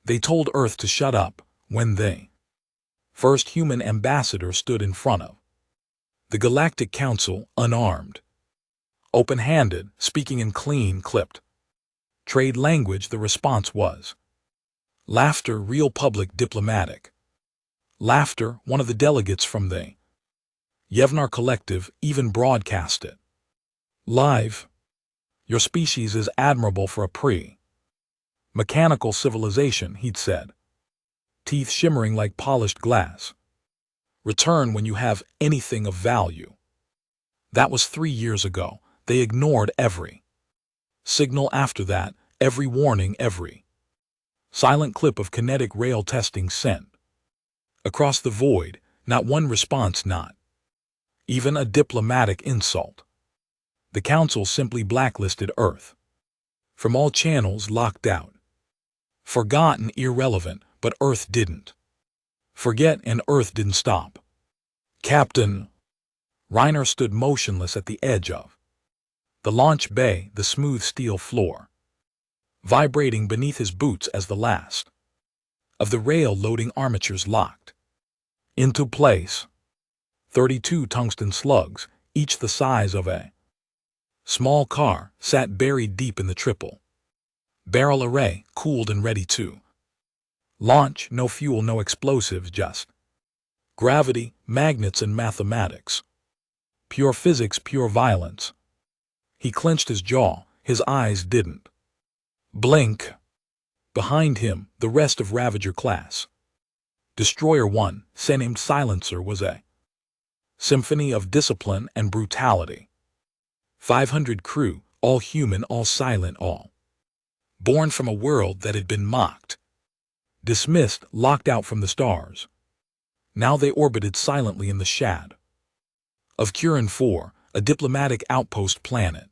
They told Earth to shut up when they first human ambassador stood in front of the Galactic Council, unarmed, open-handed, speaking in clean, clipped trade language. The response was laughter, real public diplomatic laughter. One of the delegates from the Yevnar Collective even broadcast it live. Your species is admirable for a pre-mechanical civilization, he'd said, teeth shimmering like polished glass. Return when you have anything of value. That was 3 years ago. They ignored every signal after that, every warning, every silent clip of kinetic rail testing sent across the void. Not one response, not even a diplomatic insult. The Council simply blacklisted Earth from all channels, locked out, forgotten, irrelevant. But Earth didn't forget, and Earth didn't stop. Captain Reiner stood motionless at the edge of the launch bay, the smooth steel floor vibrating beneath his boots as the last of the rail-loading armatures locked into place. 32 tungsten slugs, each the size of a small car, sat buried deep in the triple barrel array, cooled and ready to launch. No fuel, no explosives, just gravity, magnets, and mathematics. Pure physics, pure violence. He clenched his jaw. His eyes didn't blink. Behind him, the rest of Ravager class Destroyer 1, named Silencer, was a symphony of discipline and brutality. 500 crew, all human, all silent, all born from a world that had been mocked, dismissed, locked out from the stars. Now they orbited silently in the shade of Curin 4, a diplomatic outpost planet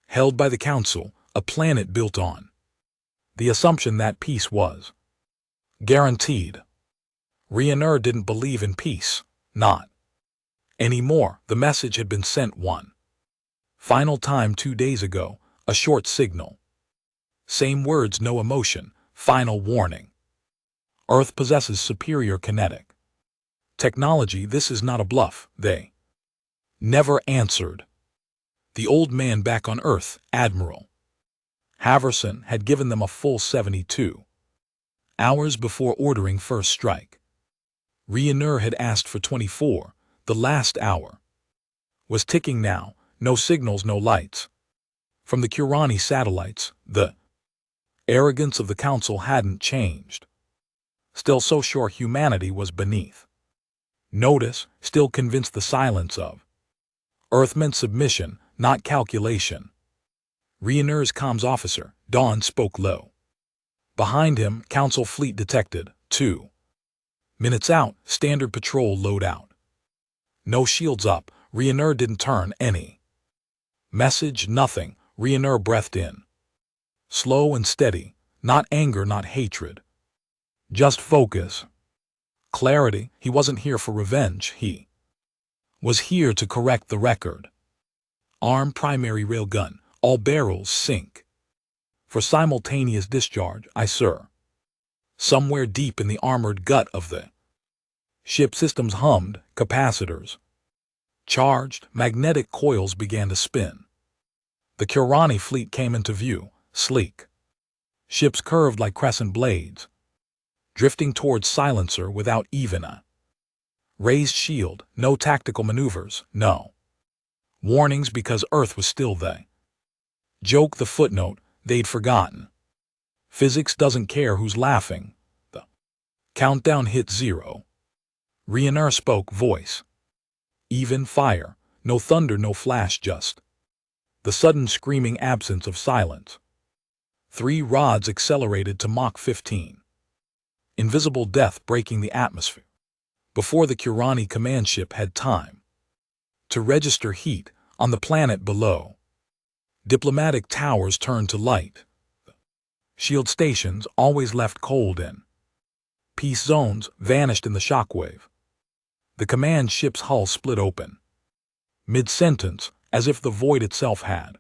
held by the Council, a planet built on the assumption that peace was guaranteed. Reiner didn't believe in peace, not anymore. The message had been sent one final time 2 days ago, a short signal. Same words, no emotion. Final warning. Earth possesses superior kinetic technology. This is not a bluff. They never answered. The old man back on Earth, Admiral Haverson, had given them a full 72 hours before ordering first strike. Reiner had asked for 24. The last hour was ticking now. No signals, no lights from the Curani satellites. The arrogance of the Council hadn't changed. Still so sure humanity was beneath notice, still convinced the silence of Earth meant submission, not calculation. Reiner's comms officer, Dawn, spoke low. Behind him, Council fleet detected. 2 minutes out, standard patrol load out. No shields up. Reiner didn't turn any message, nothing. Reiner breathed in. Slow and steady, not anger, not hatred. Just focus. Clarity. He wasn't here for revenge. He was here to correct the record. Arm, primary railgun, all barrels sink. For simultaneous discharge, sir. Somewhere deep in the armored gut of the ship, systems hummed, capacitors charged, magnetic coils began to spin. The Curani fleet came into view, sleek ships curved like crescent blades, drifting towards Silencer without even a raised shield. No tactical maneuvers, no warnings, because Earth was still the joke. The footnote, they'd forgotten. Physics doesn't care who's laughing. The countdown hit 0. Reiner spoke, voice even, fire. No thunder, no flash, just the sudden screaming absence of silence. 3 rods accelerated to Mach 15. Invisible death breaking the atmosphere before the Curani command ship had time to register heat on the planet below. Diplomatic towers turned to light. Shield stations, always left cold in peace zones, vanished in the shockwave. The command ship's hull split open mid-sentence, as if the void itself had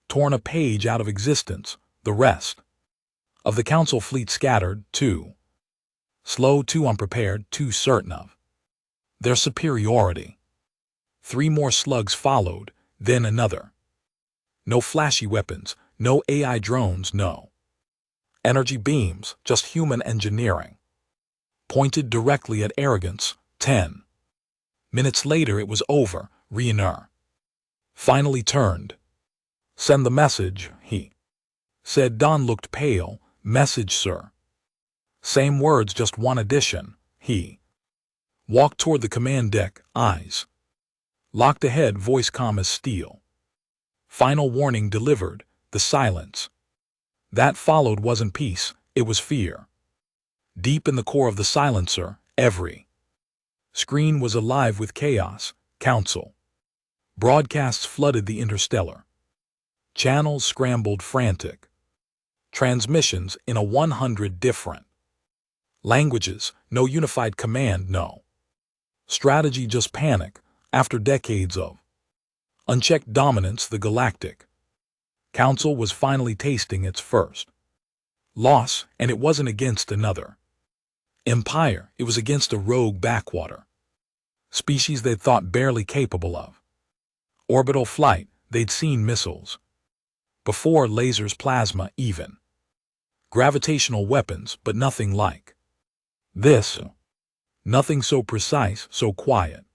torn a page out of existence. The rest Of the Council fleet scattered, too slow, too unprepared, too certain of their superiority. 3 more slugs followed, then another. No flashy weapons, no AI drones, no energy beams, just human engineering. Pointed directly at Arrogance. 10 minutes later it was over. Reiner finally turned. "Send the message," he said. Don looked pale. "Message, sir." Same words, just one addition. He walked toward the command deck, eyes locked ahead, voice calm as steel. Final warning delivered. The silence that followed wasn't peace, it was fear. Deep in the core of the silencer, every screen was alive with chaos. Council broadcasts flooded the interstellar. Channels scrambled frantic. Transmissions in 100 different languages, no unified command, no strategy, just panic. After decades of unchecked dominance, the Galactic Council was finally tasting its first loss, and it wasn't against another empire, it was against a rogue backwater species they'd thought barely capable of orbital flight. They'd seen missiles before, lasers, plasma, even gravitational weapons, but nothing like this. Nothing so precise, so quiet,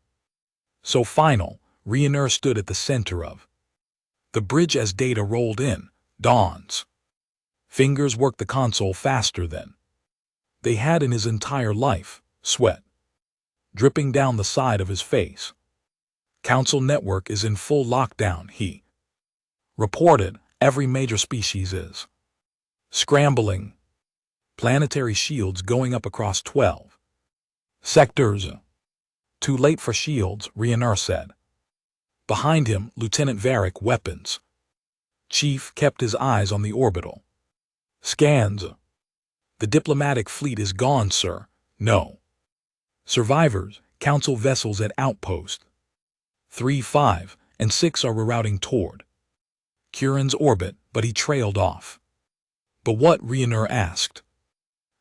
so final. Reiner stood at the center of the bridge as data rolled in. Don's fingers worked the console faster than they had in his entire life, sweat dripping down the side of his face. "Council network is in full lockdown," he reported. "Every major species is scrambling. Planetary shields going up across 12 sectors." "Too late for shields," Reiner said. Behind him, Lieutenant Varick, weapons chief, kept his eyes on the orbital scans. "The diplomatic fleet is gone, sir. No survivors. Council vessels at outpost 3, 5, and 6 are rerouting toward Curran's orbit," but he trailed off. "But what?" Reiner asked.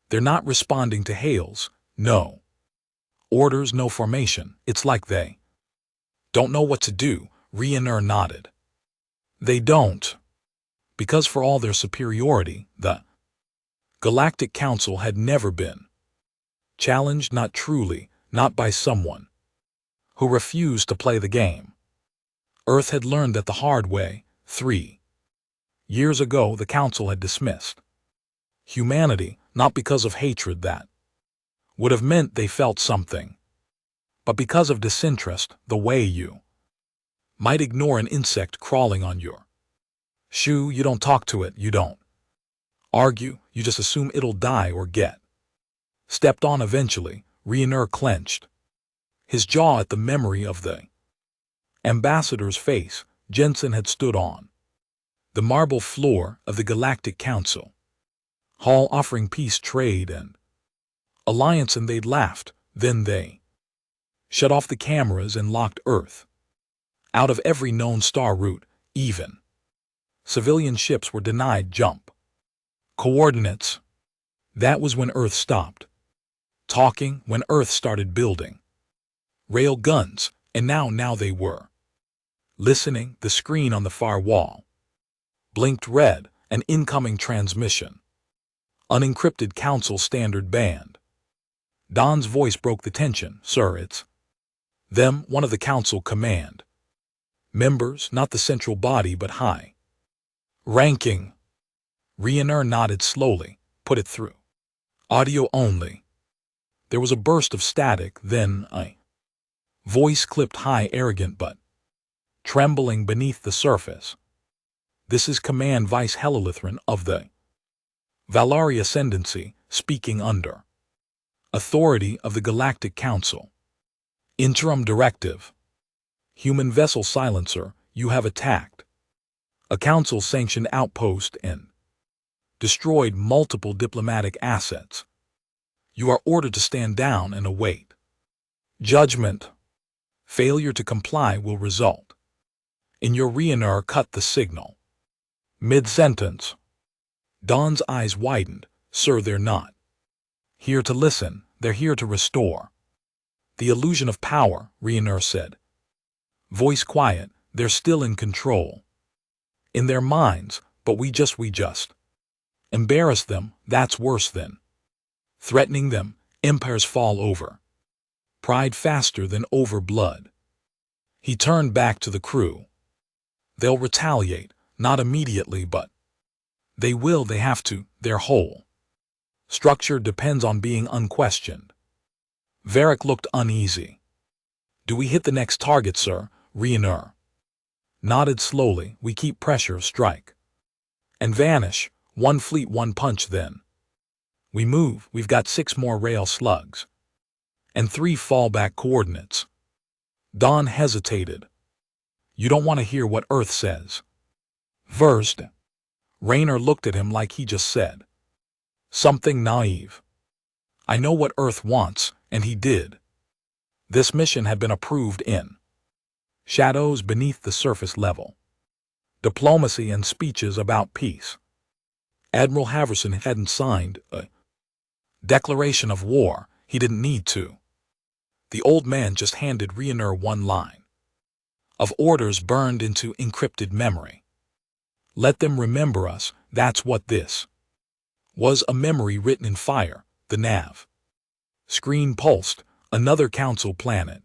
"They're not responding to hails. No orders, no formation. It's like they don't know what to do." Reiner nodded. "They don't. Because for all their superiority, the Galactic Council had never been challenged, not truly, not by someone who refused to play the game. Earth had learned that the hard way. 3 years ago, the Council had dismissed humanity, not because of hatred that would have meant they felt something, but because of disinterest, the way you might ignore an insect crawling on your shoe. You don't talk to it, you don't argue, you just assume it'll die or get stepped on eventually. Reiner clenched his jaw at the memory of the ambassador's face. Jensen had stood on the marble floor of the Galactic Council hall offering peace, trade, and alliance, and they'd laughed. Then they shut off the cameras and locked Earth out of every known star route. Even civilian ships were denied jump coordinates. That was when Earth stopped talking, when Earth started building rail guns, and now they were listening. The screen on the far wall blinked red. An incoming transmission. Unencrypted Council standard band. Don's voice broke the tension. "Sir, it's them, one of the Council command members, not the central body, but high ranking." Reiner nodded slowly. "Put it through audio only." There was a burst of static, then a voice clipped high, arrogant but trembling beneath the surface. "This is Command Vice Helilithrin of the Valari Ascendancy, speaking under authority of the Galactic Council. Interim directive. Human vessel silencer, you have attacked a Council-sanctioned outpost and destroyed multiple diplomatic assets. You are ordered to stand down and await judgment. Failure to comply will result in your Reiner." Cut the signal mid-sentence. Dawn's eyes widened. Sir, they're not here to listen, they're here to restore. The illusion of power, Ryanair said. Voice quiet, they're still in control. In their minds, but we just embarrass them, that's worse than threatening them. Empires fall over pride faster than over blood. He turned back to the crew. They'll retaliate, not immediately, but they will, they have to, their whole structure depends on being unquestioned. Varric looked uneasy. Do we hit the next target, sir? Ryanair nodded slowly. We keep pressure, strike, and vanish. One fleet, one punch, then we move. We've got 6 more rail slugs and 3 fallback coordinates. Dawn hesitated. You don't want to hear what Earth says first. Rayner looked at him like he just said something naive. I know what Earth wants, and he did. This mission had been approved in shadows beneath the surface level. Diplomacy and speeches about peace. Admiral Haverson hadn't signed a declaration of war. He didn't need to. The old man just handed Ryanair one line of orders burned into encrypted memory. Let them remember us, that's what this was, a memory written in fire. The nav screen pulsed. Another council planet.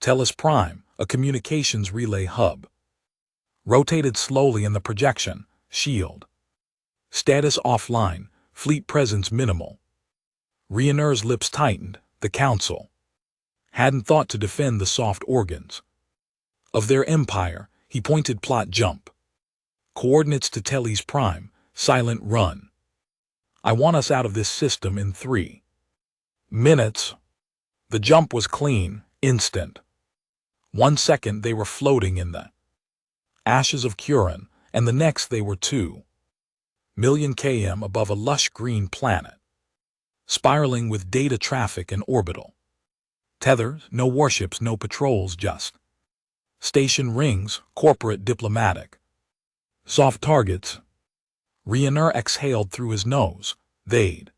Tellus Prime, a communications relay hub, rotated slowly in the projection. Shield status offline, fleet presence minimal. Ryanair's lips tightened. The council hadn't thought to defend the soft organs of their empire. He pointed. Plot jump. Coordinates to Tellus Prime. Silent run. I want us out of this system in 3 minutes. The jump was clean, instant. 1 second they were floating in the ashes of Curan, and the next they were 2 million km above a lush green planet, spiraling with data traffic and orbital tethers. No warships, no patrols, just station rings, corporate diplomatic. Soft targets. Ryanair exhaled through his nose. They'd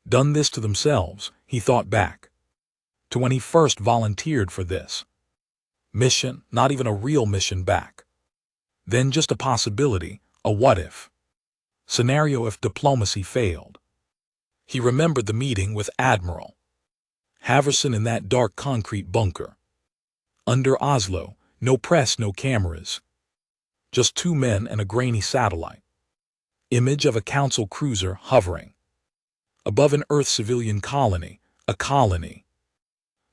done this to themselves. He thought back to when he first volunteered for this mission, not even a real mission back then, just a possibility, a what-if scenario if diplomacy failed. He remembered the meeting with Admiral Haverson in that dark concrete bunker under Oslo. No press, no cameras, just 2 men and a grainy satellite image of a council cruiser hovering above an Earth civilian colony, a colony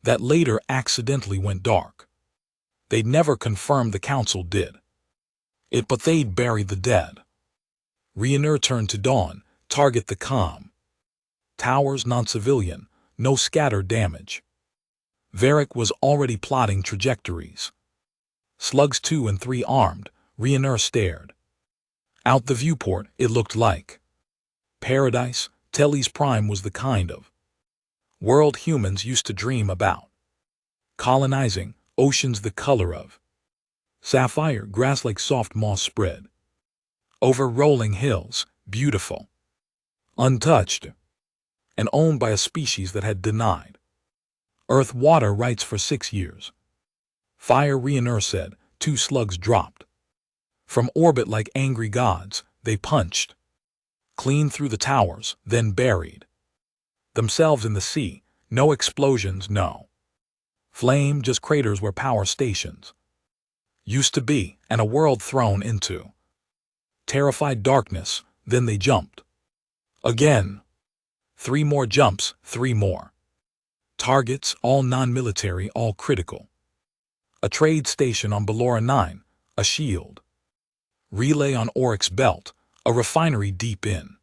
that later accidentally went dark. They'd never confirmed the council did it, but they'd buried the dead. Ryanair turned to Dawn. Target the comm towers, non-civilian, no scatter damage. Varric was already plotting trajectories. Slugs 2 and 3 armed. Ryanair stared out the viewport. It looked like paradise. Tellus Prime was the kind of world humans used to dream about. Colonizing, oceans the color of sapphire, grass like soft moss spread over rolling hills, beautiful, untouched, and owned by a species that had denied Earth water rights for 6 years. Fire, Ryanair said. 2 slugs dropped from orbit like angry gods. They punched clean through the towers, then buried themselves in the sea. No explosions, no flame, just craters where power stations used to be, and a world thrown into terrified darkness. Then they jumped again. 3 more jumps, 3 more targets, all non-military, all critical. A trade station on Ballora 9, a shield relay on Oryx Belt, a refinery deep in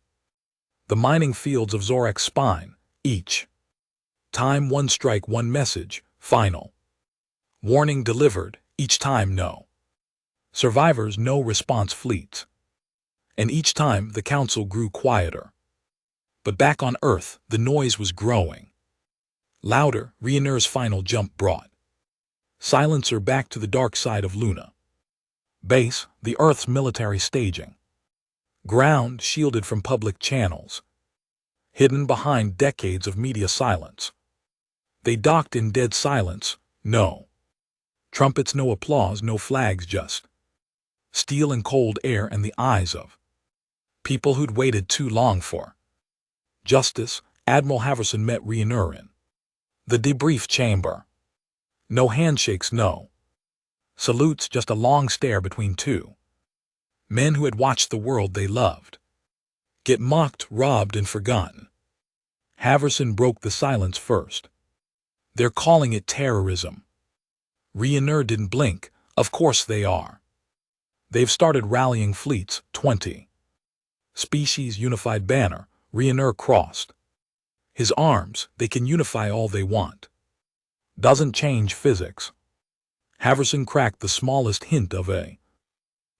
the mining fields of Zorax Spine. Each time 1 strike, 1 message, final warning delivered. Each time no survivors, no response fleets. And each time the council grew quieter. But back on Earth, the noise was growing louder. Ryanair's final jump brought silencer back to the dark side of Luna Base, the Earth's military staging. Ground shielded from public channels, hidden behind decades of media silence. They docked in dead silence, no trumpets, no applause, no flags, just steel and cold air and the eyes of people who'd waited too long for justice. Admiral Haverson met Rainier in the debrief chamber. No handshakes, no salutes, just a long stare between two men who had watched the world they loved get mocked, robbed, and forgotten. Haverson broke the silence first. They're calling it terrorism. Rainier didn't blink. Of course they are. They've started rallying fleets, 20 species unified banner. Rainier crossed his arms. They can unify all they want. Doesn't change physics. Haverson cracked the smallest hint of a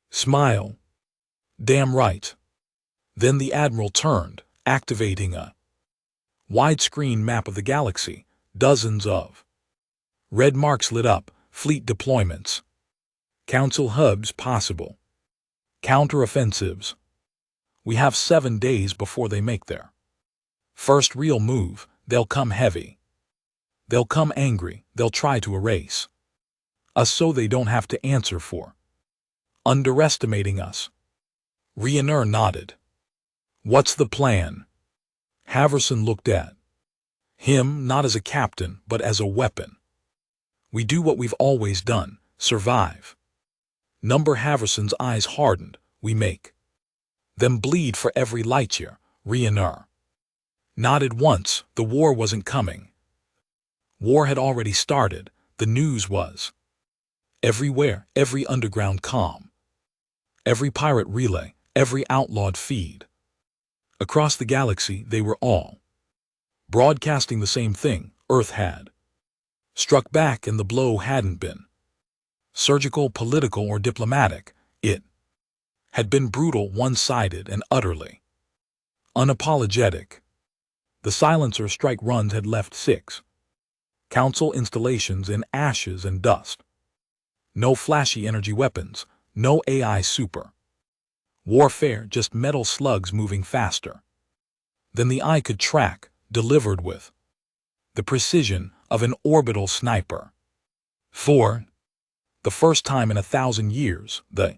smile. Damn right. Then the Admiral turned, activating a widescreen map of the galaxy. Dozens of red marks lit up. Fleet deployments. Council hubs possible. Counteroffensives. We have 7 days before they make their first real move. They'll come heavy. They'll come angry. They'll try to erase us so they don't have to answer for underestimating us. Rainier nodded. What's the plan? Haverson looked at him, not as a captain, but as a weapon. We do what we've always done, survive. Number Haverson's eyes hardened. We make them bleed for every light year. Rainier nodded once. The war wasn't coming. War had already started. The news was everywhere, every underground comm, every pirate relay, every outlawed feed. Across the galaxy, they were all broadcasting the same thing. Earth had struck back, and the blow hadn't been surgical, political, or diplomatic. It had been brutal, one-sided, and utterly unapologetic. The silencer strike runs had left 6 council installations in ashes and dust. No flashy energy weapons, no AI super warfare, just metal slugs moving faster than the eye could track, delivered with the precision of an orbital sniper. For the first time in 1,000 years, the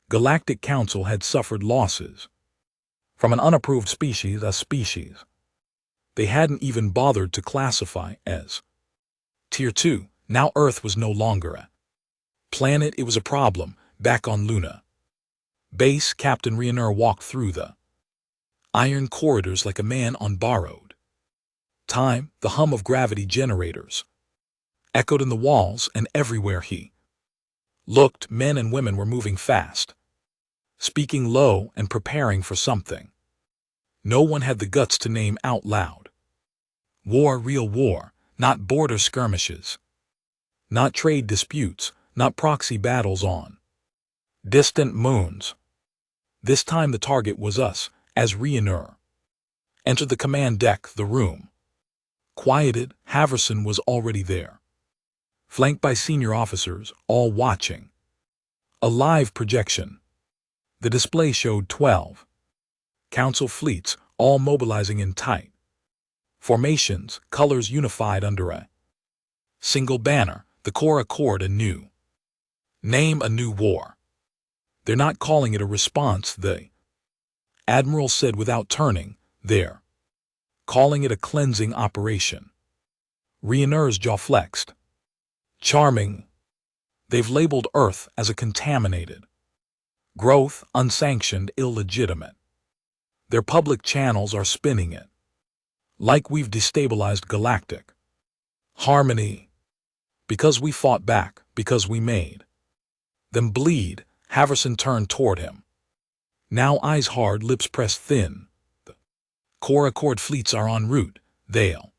Galactic Council had suffered losses from an unapproved species, a species they hadn't even bothered to classify as Tier 2. Now Earth was no longer a planet, it was a problem. Back on Luna base, Captain Rainier walked through the iron corridors like a man on borrowed time. The hum of gravity generators echoed in the walls, and everywhere he looked, men and women were moving fast, speaking low and preparing for something no one had the guts to name out loud. War, real war, not border skirmishes, not trade disputes, not proxy battles on distant moons. This time the target was us. As Rainier entered the command deck, the room quieted. Haverson was already there, flanked by senior officers, all watching a live projection. The display showed 12 council fleets, all mobilizing in tight formations, colors unified under a single banner. The core accord, a new name, a new war. They're not calling it a response, the Admiral said without turning. They're calling it a cleansing operation. Rainier's jaw flexed. Charming. They've labeled Earth as a contaminated growth, unsanctioned, illegitimate. Their public channels are spinning it like we've destabilized galactic harmony. Because we fought back, because we made them bleed. Haverson turned toward him. Now eyes hard, lips pressed thin. The core accord fleets are en route. They'll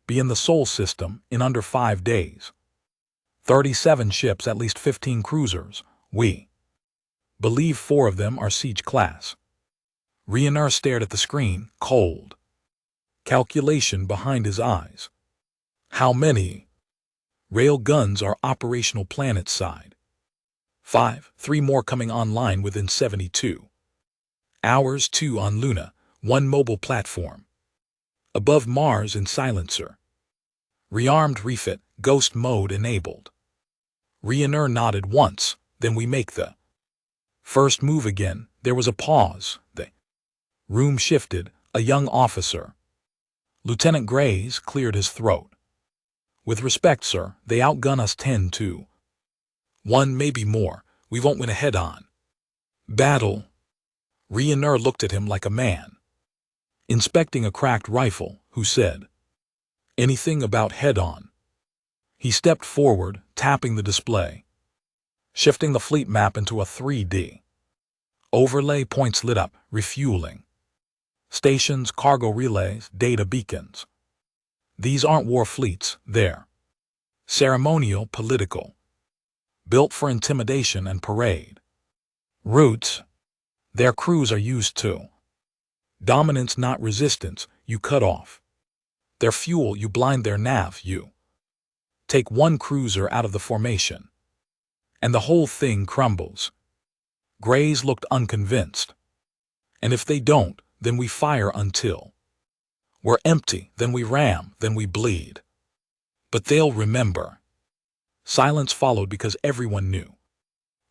be in the Sol system in under 5 days. 37 ships, at least 15 cruisers. We believe 4 of them are siege class. Rainier stared at the screen, cold calculation behind his eyes. How many rail guns are operational planet side? 5, 3 more coming online within 72 Hours 2 on Luna, 1 mobile platform. Above Mars in silencer. Rearmed refit, ghost mode enabled. Ryanair nodded once, then we make the first move again. There was a pause. The room shifted, a young officer. Lieutenant Grays cleared his throat. With respect, sir, they outgun us 10-1, maybe more. We won't win a head-on battle. Ryanair looked at him like a man inspecting a cracked rifle, who said, "Anything about head-on?" He stepped forward, tapping the display, shifting the fleet map into a 3D. Overlay points lit up, refueling. Stations, cargo relays, data beacons. These aren't war fleets, they're ceremonial, political. Built for intimidation and parade. Routes. Their crews are used to dominance, not resistance. You cut off their fuel, you blind their nav, you take one cruiser out of the formation, and the whole thing crumbles. Grays looked unconvinced. And if they don't, then we fire until we're empty, then we ram, then we bleed. But they'll remember. Silence followed because everyone knew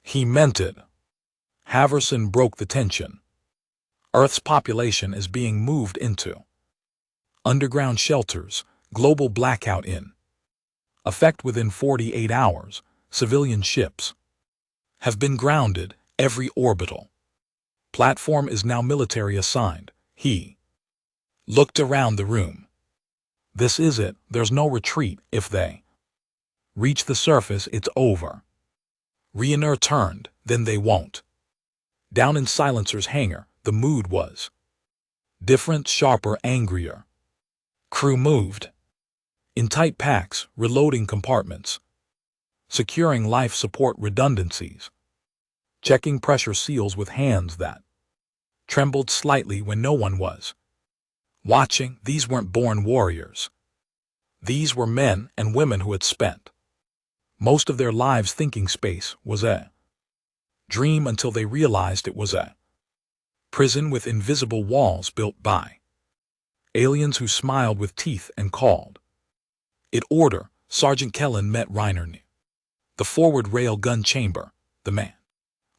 he meant it. Haverson broke the tension. Earth's population is being moved into underground shelters, global blackout in effect within 48 hours. Civilian ships have been grounded. Every orbital platform is now military assigned. He looked around the room. This is it. There's no retreat. If they reach the surface, it's over. Ryanair turned, then they won't. Down in Silencer's hangar, the mood was different, sharper, angrier. Crew moved in tight packs, reloading compartments, securing life support redundancies, checking pressure seals with hands that trembled slightly when no one was watching. These weren't born warriors. These were men and women who had spent most of their lives thinking space was a dream until they realized it was a prison with invisible walls built by aliens who smiled with teeth and called it order. Sergeant Kellen met Reiner near the forward rail gun chamber. The man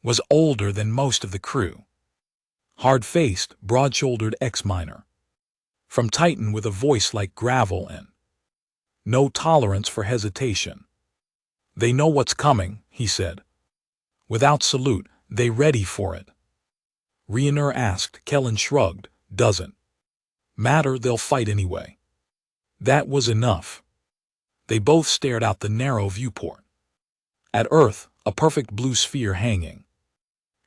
was older than most of the crew. Hard-faced, broad-shouldered ex-miner. From Titan with a voice like gravel and no tolerance for hesitation. They know what's coming, he said. Without salute, they ready for it. Ryanair asked. Kellen shrugged. Doesn't matter, they'll fight anyway. That was enough. They both stared out the narrow viewport. At Earth, a perfect blue sphere hanging.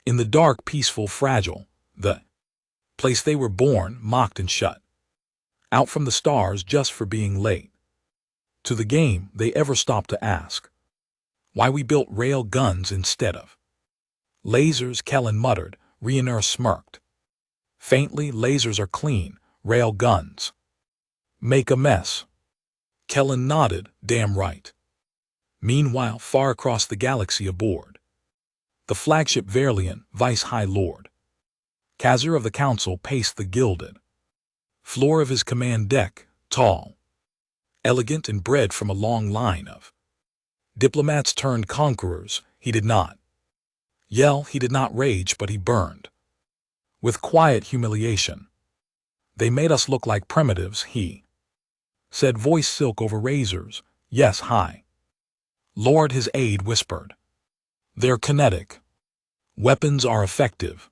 In the dark, peaceful, fragile, the place they were born, mocked and shut out from the stars just for being late to the game. They ever stopped to ask why we built rail guns instead of lasers? Kellen muttered. Ryanair smirked faintly. Lasers are clean, rail guns make a mess. Kellen nodded. Damn right. Meanwhile, far across the galaxy aboard the flagship Verlian, Vice High Lord Kazir of the Council paced the gilded floor of his command deck, tall, elegant, and bred from a long line of diplomats turned conquerors. He did not yell, he did not rage, but he burned with quiet humiliation. They made us look like primitives, he said, voice silk over razors. Yes, High Lord, his aide whispered. They're kinetic. Weapons are effective.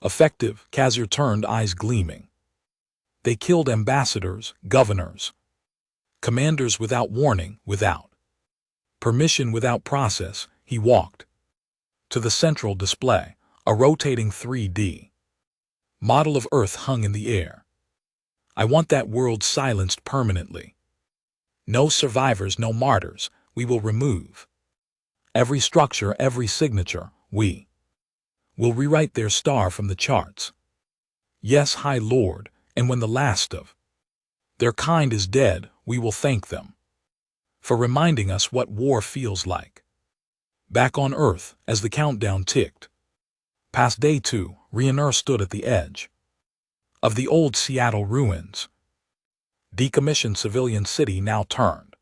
Effective, Kazir turned, eyes gleaming. They killed ambassadors, governors, commanders without warning, without permission, without process. He walked to the central display. A rotating 3D model of Earth hung in the air. I want that world silenced permanently. No survivors, no martyrs. We will remove every structure, every signature. We will rewrite their star from the charts. Yes, High Lord, and when the last of their kind is dead, we will thank them for reminding us what war feels like. Back on Earth, as the countdown ticked past day 2, Rayner stood at the edge of the old Seattle ruins. Decommissioned civilian city now turned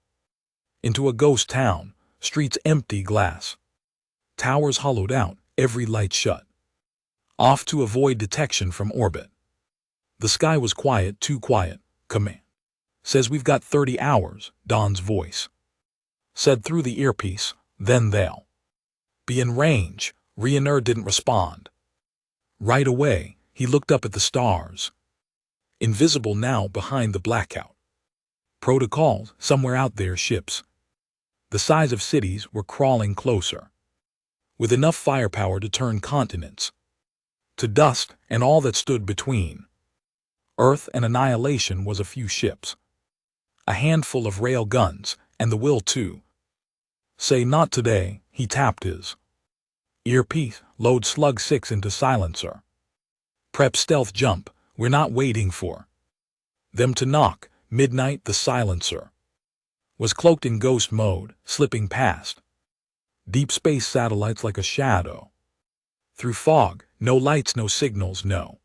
into a ghost town, streets empty, glass towers hollowed out, every light shut off to avoid detection from orbit. The sky was quiet, too quiet. Command says we've got 30 hours, Don's voice said through the earpiece. Then they'll be in range. Rayner didn't respond. Right away, he looked up at the stars, invisible now behind the blackout. Protocols, somewhere out there, ships the size of cities were crawling closer, with enough firepower to turn continents to dust, and all that stood between Earth and annihilation was a few ships, a handful of rail guns, and the will to say not today. He tapped his earpiece. Load slug 6 into silencer. Prep stealth jump. We're not waiting for them to knock. Midnight. The silencer was cloaked in ghost mode, slipping past deep space satellites like a shadow through fog. No lights, no signals, no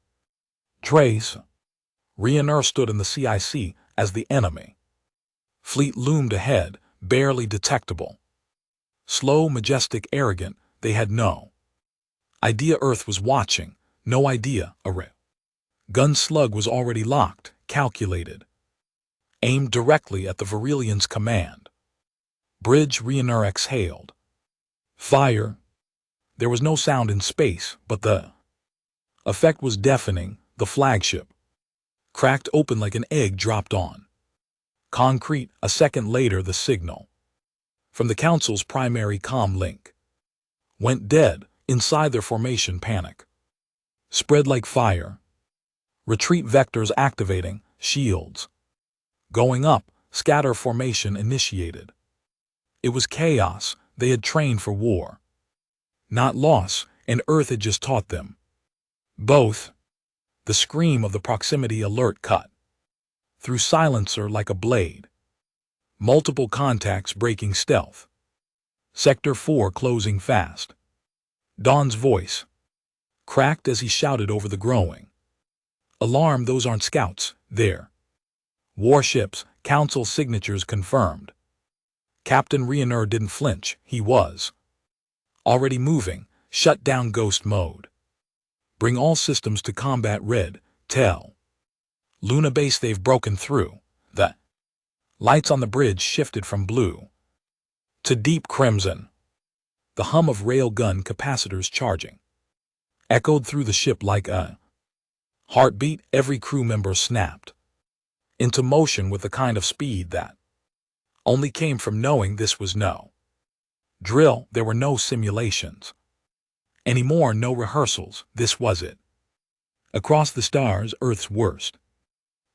trace. Rayner stood in the CIC as the enemy fleet loomed ahead, barely detectable. Slow, majestic, arrogant. They had no idea Earth was watching, no idea a ray gun slug was already locked, calculated, aimed directly at the Virilian's command bridge. Rayner exhaled. Fire. There was no sound in space, but the effect was deafening. The flagship cracked open like an egg dropped on concrete. A second later, the signal from the Council's primary comm link went dead. Inside their formation, panic spread like fire. Retreat vectors activating, shields going up, scatter formation initiated. It was chaos. They had trained for war, not loss, and Earth had just taught them both. The scream of the proximity alert cut through silencer like a blade. Multiple contacts breaking stealth. Sector 4 closing fast. Don's voice cracked as he shouted over the growing alarm. Those aren't scouts, they're warships. Council signatures confirmed. Captain Rayner didn't flinch. He was already moving. Shut down ghost mode. Bring all systems to combat red. Tell Luna Base they've broken through. The lights on the bridge shifted from blue to deep crimson. The hum of railgun capacitors charging echoed through the ship like a heartbeat. Every crew member snapped into motion with the kind of speed that only came from knowing this was no drill. There were no simulations anymore, no rehearsals. This was it. Across the stars, Earth's worst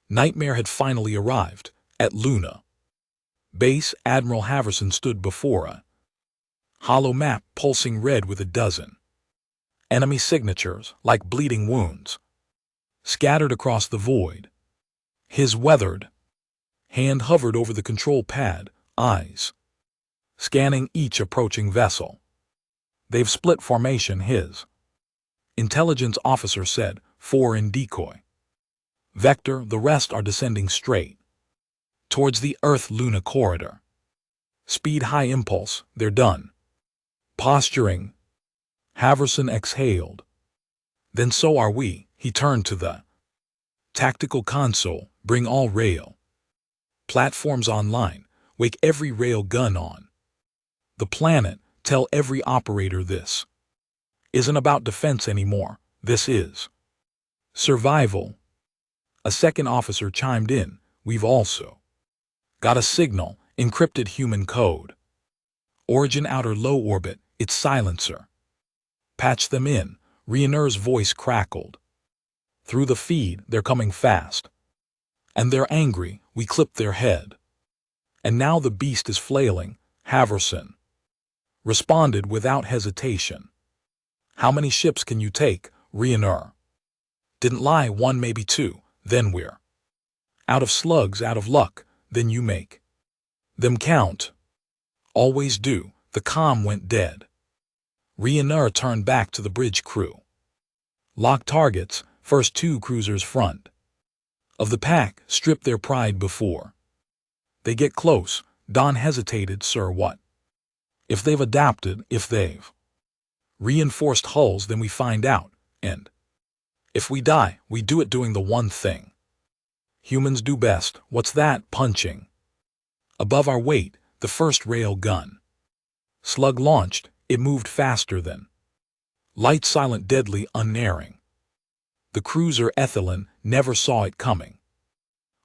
nightmare had finally arrived. At Luna Base, Admiral Haverson stood before a hollow map pulsing red with a dozen enemy signatures like bleeding wounds scattered across the void. His weathered hand hovered over the control pad, eyes scanning each approaching vessel. They've split formation, his intelligence officer said. 4 in decoy vector, the rest are descending straight towards the Earth-Luna corridor. Speed high impulse. They're done posturing. Haverson exhaled. Then so are we. He turned to the tactical console. Bring all rail platforms online. Wake every rail gun on the planet. Tell every operator this isn't about defense anymore. This is survival. A second officer chimed in. We've also got a signal, encrypted human code. Origin outer low orbit. It's silencer. Patch them in. Rayner's voice crackled through the feed. They're coming fast. And they're angry. We clipped their head. And now the beast is flailing. Haverson responded without hesitation. How many ships can you take? Rayner didn't lie. 1, maybe 2. Then we're out of slugs, out of luck. Then you make them count. Always do. The comm went dead. Rayner turned back to the bridge crew. Lock targets, first two cruisers front. Of the pack, strip their pride before they get close. Don hesitated. Sir, what? If they've adapted, if they've reinforced hulls, then we find out, and if we die, we do it doing the one thing humans do best. What's that? Punching. Above our weight, the first rail gun slug launched. It moved faster than light, silent, deadly, unerring. The cruiser Ethylene never saw it coming.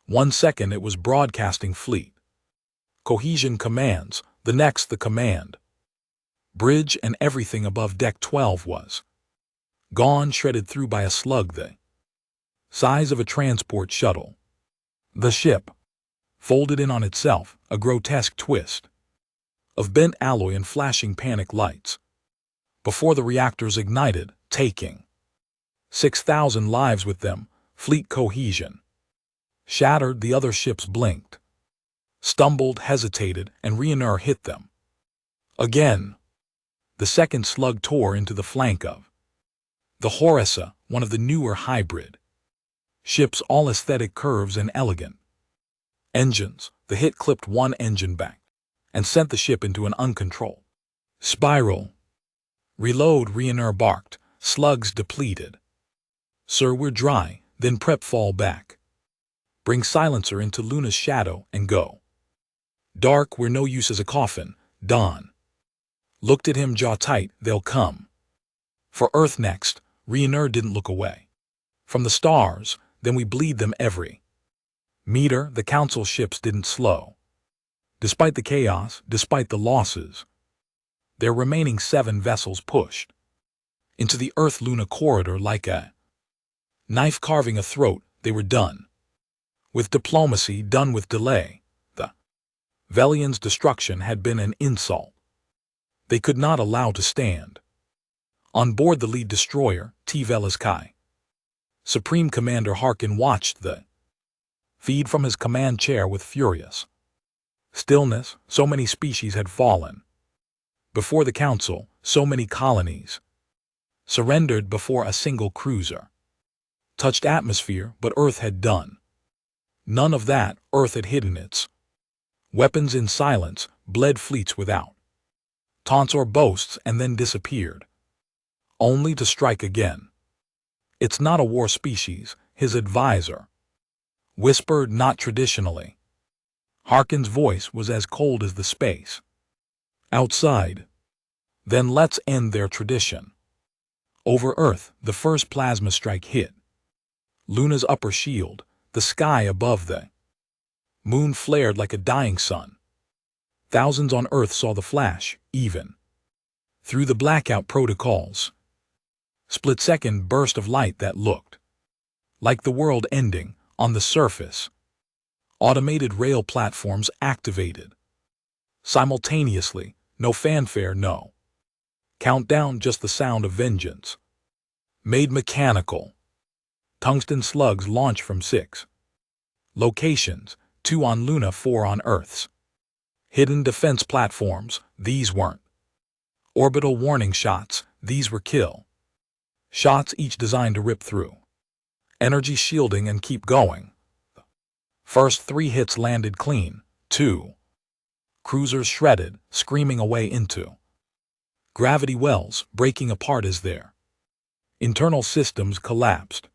1 second it was broadcasting fleet cohesion commands, the next the command bridge and everything above deck 12 was gone, shredded through by a slug the size of a transport shuttle. The ship folded in on itself, a grotesque twist of bent alloy and flashing panic lights before the reactors ignited, taking 6,000 lives with them. Fleet cohesion shattered. The other ships blinked, stumbled, hesitated, and Ryanair hit them again. The second slug tore into the flank of the Horessa, one of the newer hybrid ships, all aesthetic curves and elegant engines. The hit clipped one engine back and sent the ship into an uncontrolled spiral. Reload, Ryanair barked. Slugs depleted. Sir, we're dry. Then prep, fall back. Bring silencer into Luna's shadow and go dark. We're no use as a coffin. Don looked at him, jaw tight. They'll come for Earth next. Ryanair didn't look away from the stars. Then we bleed them every meter. The council ships didn't slow. Despite the chaos, despite the losses, their remaining 7 vessels pushed into the Earth-Luna corridor like a knife carving a throat. They were done with diplomacy, done with delay. The Velian's destruction had been an insult they could not allow to stand. On board the lead destroyer, T. Velaskai, Supreme Commander Harkin watched the feed from his command chair with furious stillness. So many species had fallen before the council, so many colonies surrendered before a single cruiser touched atmosphere, but Earth had done none of that. Earth had hidden its weapons in silence, bled fleets without taunts or boasts, and then disappeared, only to strike again. It's not a war species, his advisor whispered. Not traditionally. Harkin's voice was as cold as the space outside. Then let's end their tradition. Over Earth, the first plasma strike hit Luna's upper shield. The sky above the moon flared like a dying sun. Thousands on Earth saw the flash, even through the blackout protocols. Split-second burst of light that looked like the world ending. On the surface, automated rail platforms activated simultaneously. No fanfare, no countdown, just the sound of vengeance made mechanical. Tungsten slugs launch from 6 locations, 2 on Luna, 4 on Earth's hidden defense platforms. These weren't orbital warning shots, these were kill shots, each designed to rip through energy shielding and keep going. First 3 hits landed clean. 2 cruisers shredded, screaming away into gravity wells, breaking apart as their internal systems collapsed.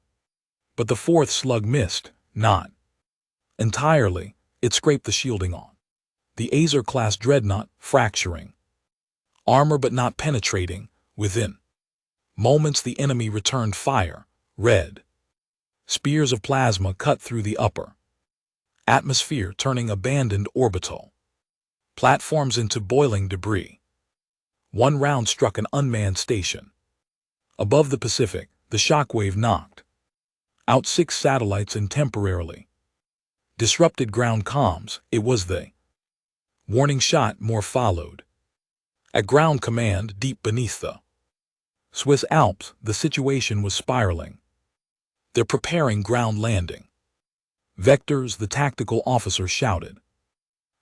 But the 4th slug missed, not entirely. It scraped the shielding on the Azer-class dreadnought, fracturing armor but not penetrating. Within moments the enemy returned fire. Red spears of plasma cut through the upper atmosphere, turning abandoned orbital platforms into boiling debris. 1 round struck an unmanned station above the Pacific. The shockwave knocked out 6 satellites and temporarily disrupted ground comms. It was the warning shot. More followed. At ground command, deep beneath the Swiss Alps, the situation was spiraling. They're preparing ground landing vectors, the tactical officer shouted.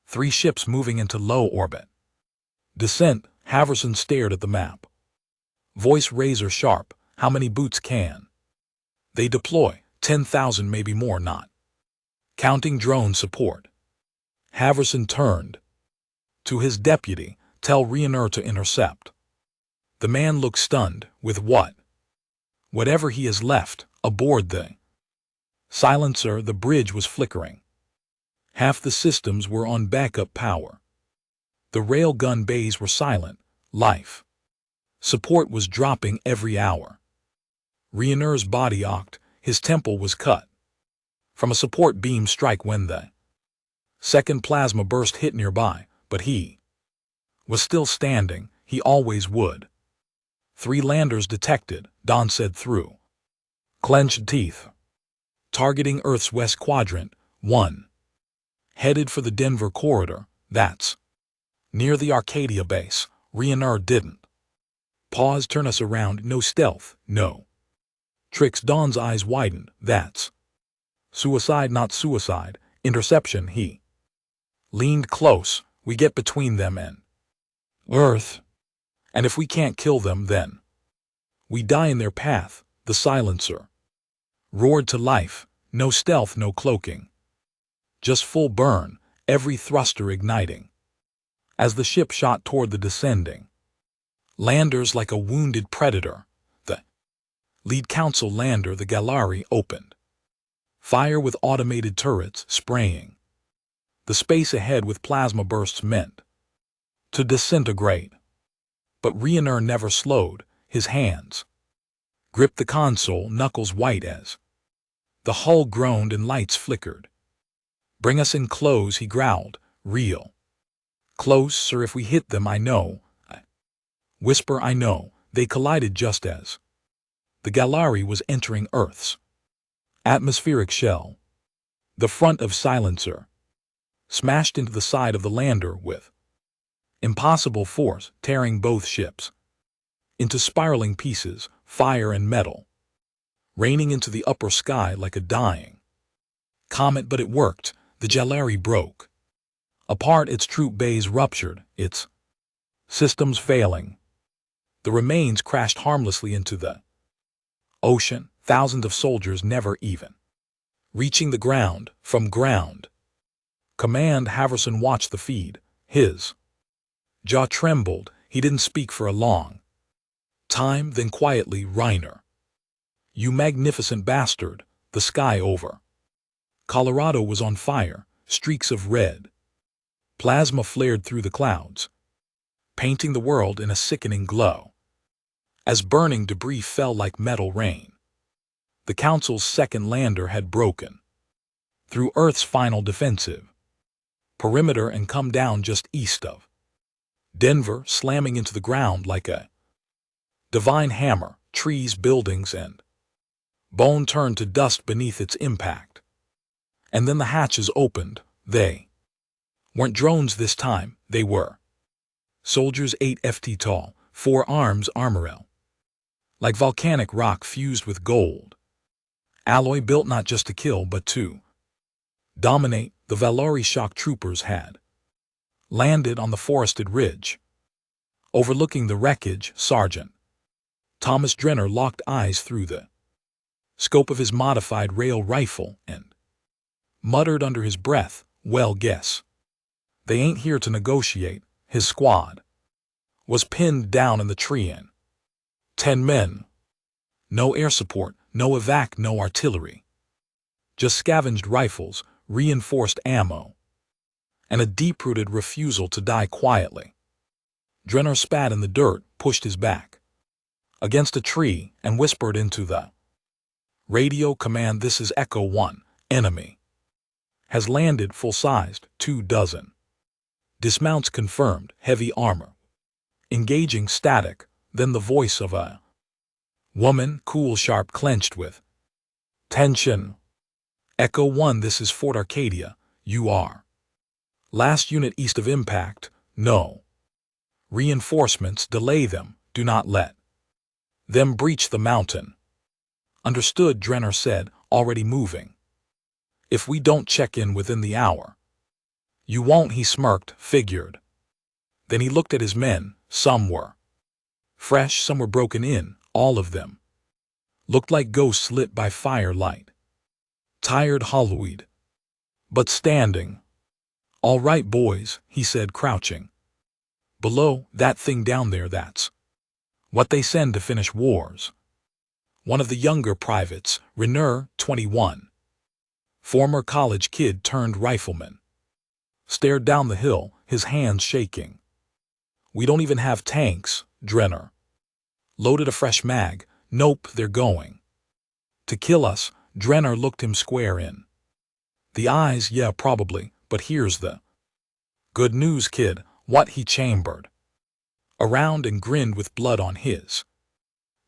3 ships moving into low orbit descent. Haverson stared at the map, voice razor sharp. how many boots can they deploy? 10,000, maybe more, not counting drone support. Haverson turned to his deputy. Tell Ryanair to intercept. The man looked stunned. With what? Whatever he has left aboard the silencer. The bridge was flickering. Half the systems were on backup power. The railgun bays were silent. Life support was dropping every hour. Ryanair's body ached. His temple was cut from a support beam strike when the second plasma burst hit nearby, but he was still standing. He always would. 3 landers detected, Don said through clenched teeth. Targeting Earth's west quadrant. 1 headed for the Denver corridor. That's near the Arcadia base. Ryanair didn't pause. Turn us around. No stealth, no tricks. Don's eyes widened. That's suicide, not suicide. Interception. He leaned close. We get between them and Earth. And if we can't kill them, then we die in their path. The silencer roared to life. No stealth, no cloaking. Just full burn, every thruster igniting. As the ship shot toward the descending landers like a wounded predator, the lead council lander, the Galactic, opened fire with automated turrets, spraying the space ahead with plasma bursts meant to disintegrate. But Ryanair never slowed. His hands gripped the console, knuckles white as the hull groaned and lights flickered. Bring us in close, he growled. Real close, sir. If we hit them, I know. Whisper, I know. They collided just as the Galactic was entering Earth's atmospheric shell. The front of silencer smashed into the side of the lander with impossible force, tearing both ships into spiraling pieces, fire and metal raining into the upper sky like a dying comet. But it worked. The Galactic broke apart, its troop bays ruptured, its systems failing. The remains crashed harmlessly into the ocean, thousands of soldiers never even reaching the ground. From ground command, Haverson watched the feed. His jaw trembled. He didn't speak for a long time. Then quietly, Ryanair, you magnificent bastard. The sky over Colorado was on fire. Streaks of red plasma flared through the clouds, painting the world in a sickening glow as burning debris fell like metal rain. The Council's second lander had broken through Earth's final defensive perimeter and come down just east of Denver, slamming into the ground like a divine hammer. Trees, buildings, and bone turned to dust beneath its impact. And then the hatches opened. They weren't drones this time. They were soldiers 8 ft tall, 4 arms, armorel like volcanic rock fused with gold alloy, built not just to kill but to dominate. The Valori shock troopers had landed on the forested ridge overlooking the wreckage. Sergeant Thomas Drenner locked eyes through the scope of his modified rail rifle and muttered under his breath, well, guess they ain't here to negotiate. His squad was pinned down in the tree in 10 men. No air support, no evac, no artillery. Just scavenged rifles, reinforced ammo, and a deep-rooted refusal to die quietly. Drenner spat in the dirt, pushed his back against a tree, and whispered into the radio, command, this is Echo 1. Enemy has landed, full-sized, 24. Dismounts confirmed, heavy armor. Engaging, static. Then the voice of a woman, cool, sharp, clenched with tension. Echo 1, this is Fort Arcadia. You are last unit east of impact. No reinforcements. Delay them. Do not let them breach the mountain. Understood, Drenner said, already moving. If we don't check in within the hour, you won't, he smirked, figured. Then he looked at his men. Some were fresh, some were broken in, all of them Looked like ghosts lit by firelight. Tired, hollowed, but standing. "All right, boys," he said, crouching. "Below, that thing down there, that's what they send to finish wars." One of the younger privates, Rainier, 21, former college kid turned rifleman, stared down the hill, his hands shaking. "We don't even have tanks, Drenner." Loaded a fresh mag. "Nope, they're going to kill us." Drenner looked him square in the eyes. "Yeah, probably, but here's the good news, kid." "What?" He chambered around and grinned with blood on his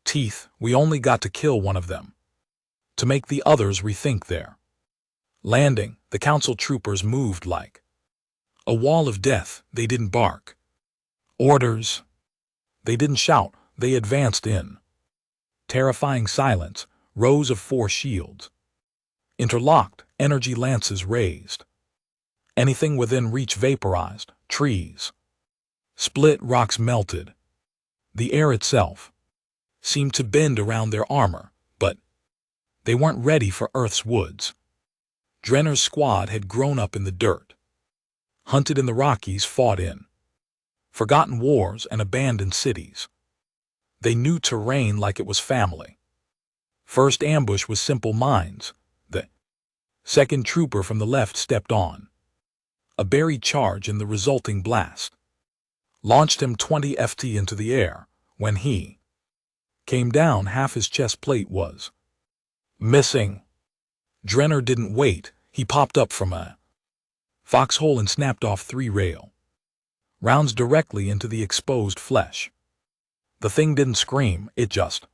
teeth. "We only got to kill one of them to make the others rethink their landing." The council troopers moved like a wall of death. They didn't bark orders. They didn't shout. They advanced in terrifying silence, rows of 4 shields interlocked, energy lances raised. Anything within reach vaporized, trees split, rocks melted. The air itself seemed to bend around their armor, but they weren't ready for Earth's woods. Drenner's squad had grown up in the dirt, hunted in the Rockies, fought in forgotten wars and abandoned cities. They knew terrain like it was family. First ambush was simple mines. The second trooper from the left stepped on a buried charge, and the resulting blast launched him 20 ft into the air. When he came down, half his chest plate was missing. Drenner didn't wait. He popped up from a foxhole and snapped off 3 rail rounds directly into the exposed flesh. The thing didn't scream, it just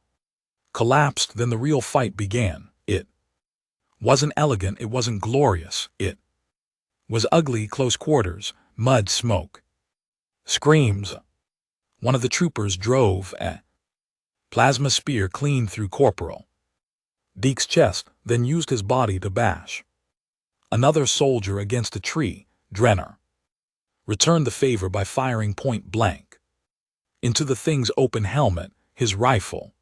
collapsed. Then the real fight began. It wasn't elegant, it wasn't glorious, it was ugly. Close quarters, mud, smoke, screams. One of the troopers drove a plasma spear clean through Corporal Deke's chest, then used his body to bash another soldier against a tree. Drenner returned the favor by firing point blank into the thing's open helmet, his rifle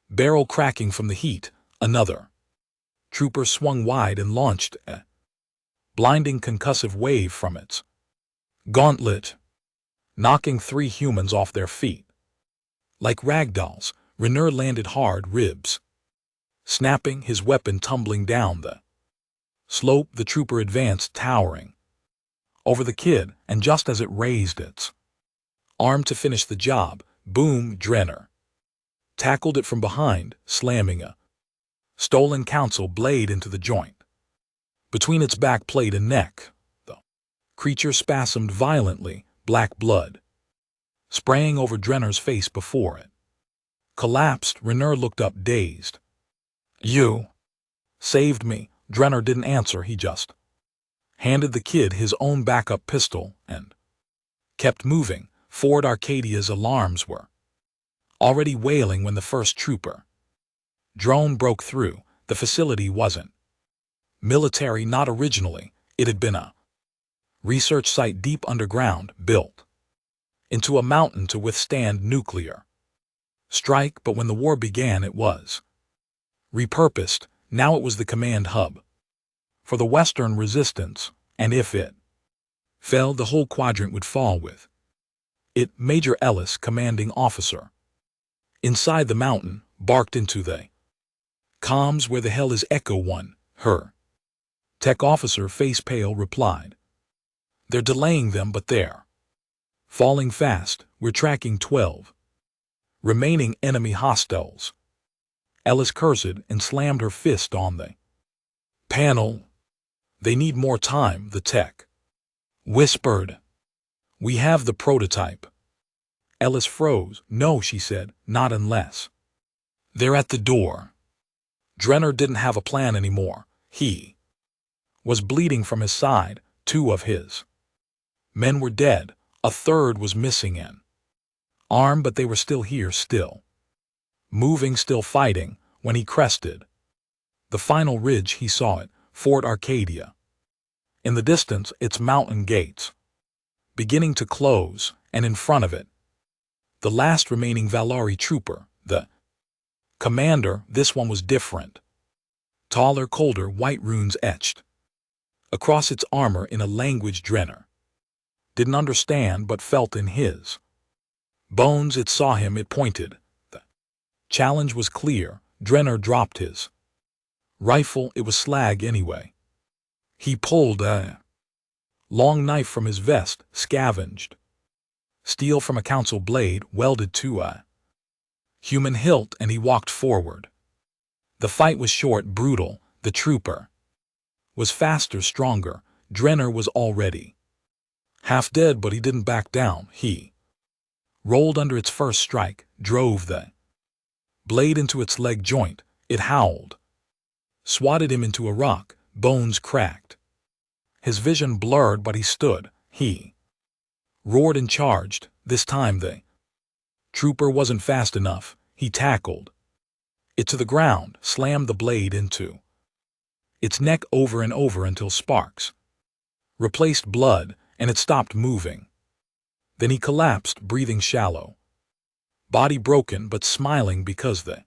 barrel cracking from the heat. Another trooper swung wide and launched a blinding concussive wave from its gauntlet, knocking 3 humans off their feet. Like ragdolls, Rainier landed hard, ribs snapping, his weapon tumbling down the slope. The trooper advanced, towering over the kid, and just as it raised its arm to finish the job, boom, Drenner tackled it from behind, slamming a stolen council blade into the joint between its back plate and neck. The creature spasmed violently, black blood spraying over Drenner's face before it collapsed. Rainier looked up, dazed. "You saved me." Drenner didn't answer. He just handed the kid his own backup pistol and kept moving. Fort Arcadia's alarms were already wailing when the first trooper drone broke through. The facility wasn't military, not originally. It had been a research site deep underground, built into a mountain to withstand nuclear strike. But when the war began, it was repurposed. Now it was the command hub for the Western resistance, and if it fell, the whole quadrant would fall with it. Major Ellis, commanding officer inside the mountain, barked into the comms. "Where the hell is Echo 1? Her tech officer, face pale, replied, "They're delaying them, but they're falling fast. We're tracking 12 remaining enemy hostiles." Ellis cursed and slammed her fist on the panel. "They need more time," the tech whispered. "We have the prototype." Ellis froze. "No," she said, "not unless they're at the door." Drenner didn't have a plan anymore. He was bleeding from his side. 2 of his men were dead. A third was missing an arm, but they were still here, still moving, still fighting. When he crested the final ridge, he saw it, Fort Arcadia. In the distance, its mountain gates beginning to close, and in front of it, the last remaining Valari trooper, the Commander, this one was different. Taller, colder, white runes etched across its armor in a language Drenner didn't understand but felt in his bones. It saw him, it pointed. The challenge was clear. Drenner dropped his rifle. It was slag anyway. He pulled a long knife from his vest, scavenged steel from a council blade welded to a human hilt, and he walked forward. The fight was short, brutal. The trooper was faster, stronger. Drenner was already half dead, but he didn't back down. He rolled under its first strike, drove the blade into its leg joint. It howled, swatted him into a rock, bones cracked. His vision blurred, but he stood. He roared and charged. This time the trooper wasn't fast enough. He tackled it to the ground, slammed the blade into its neck over and over until sparks replaced blood, and it stopped moving. Then he collapsed, breathing shallow, body broken but smiling because the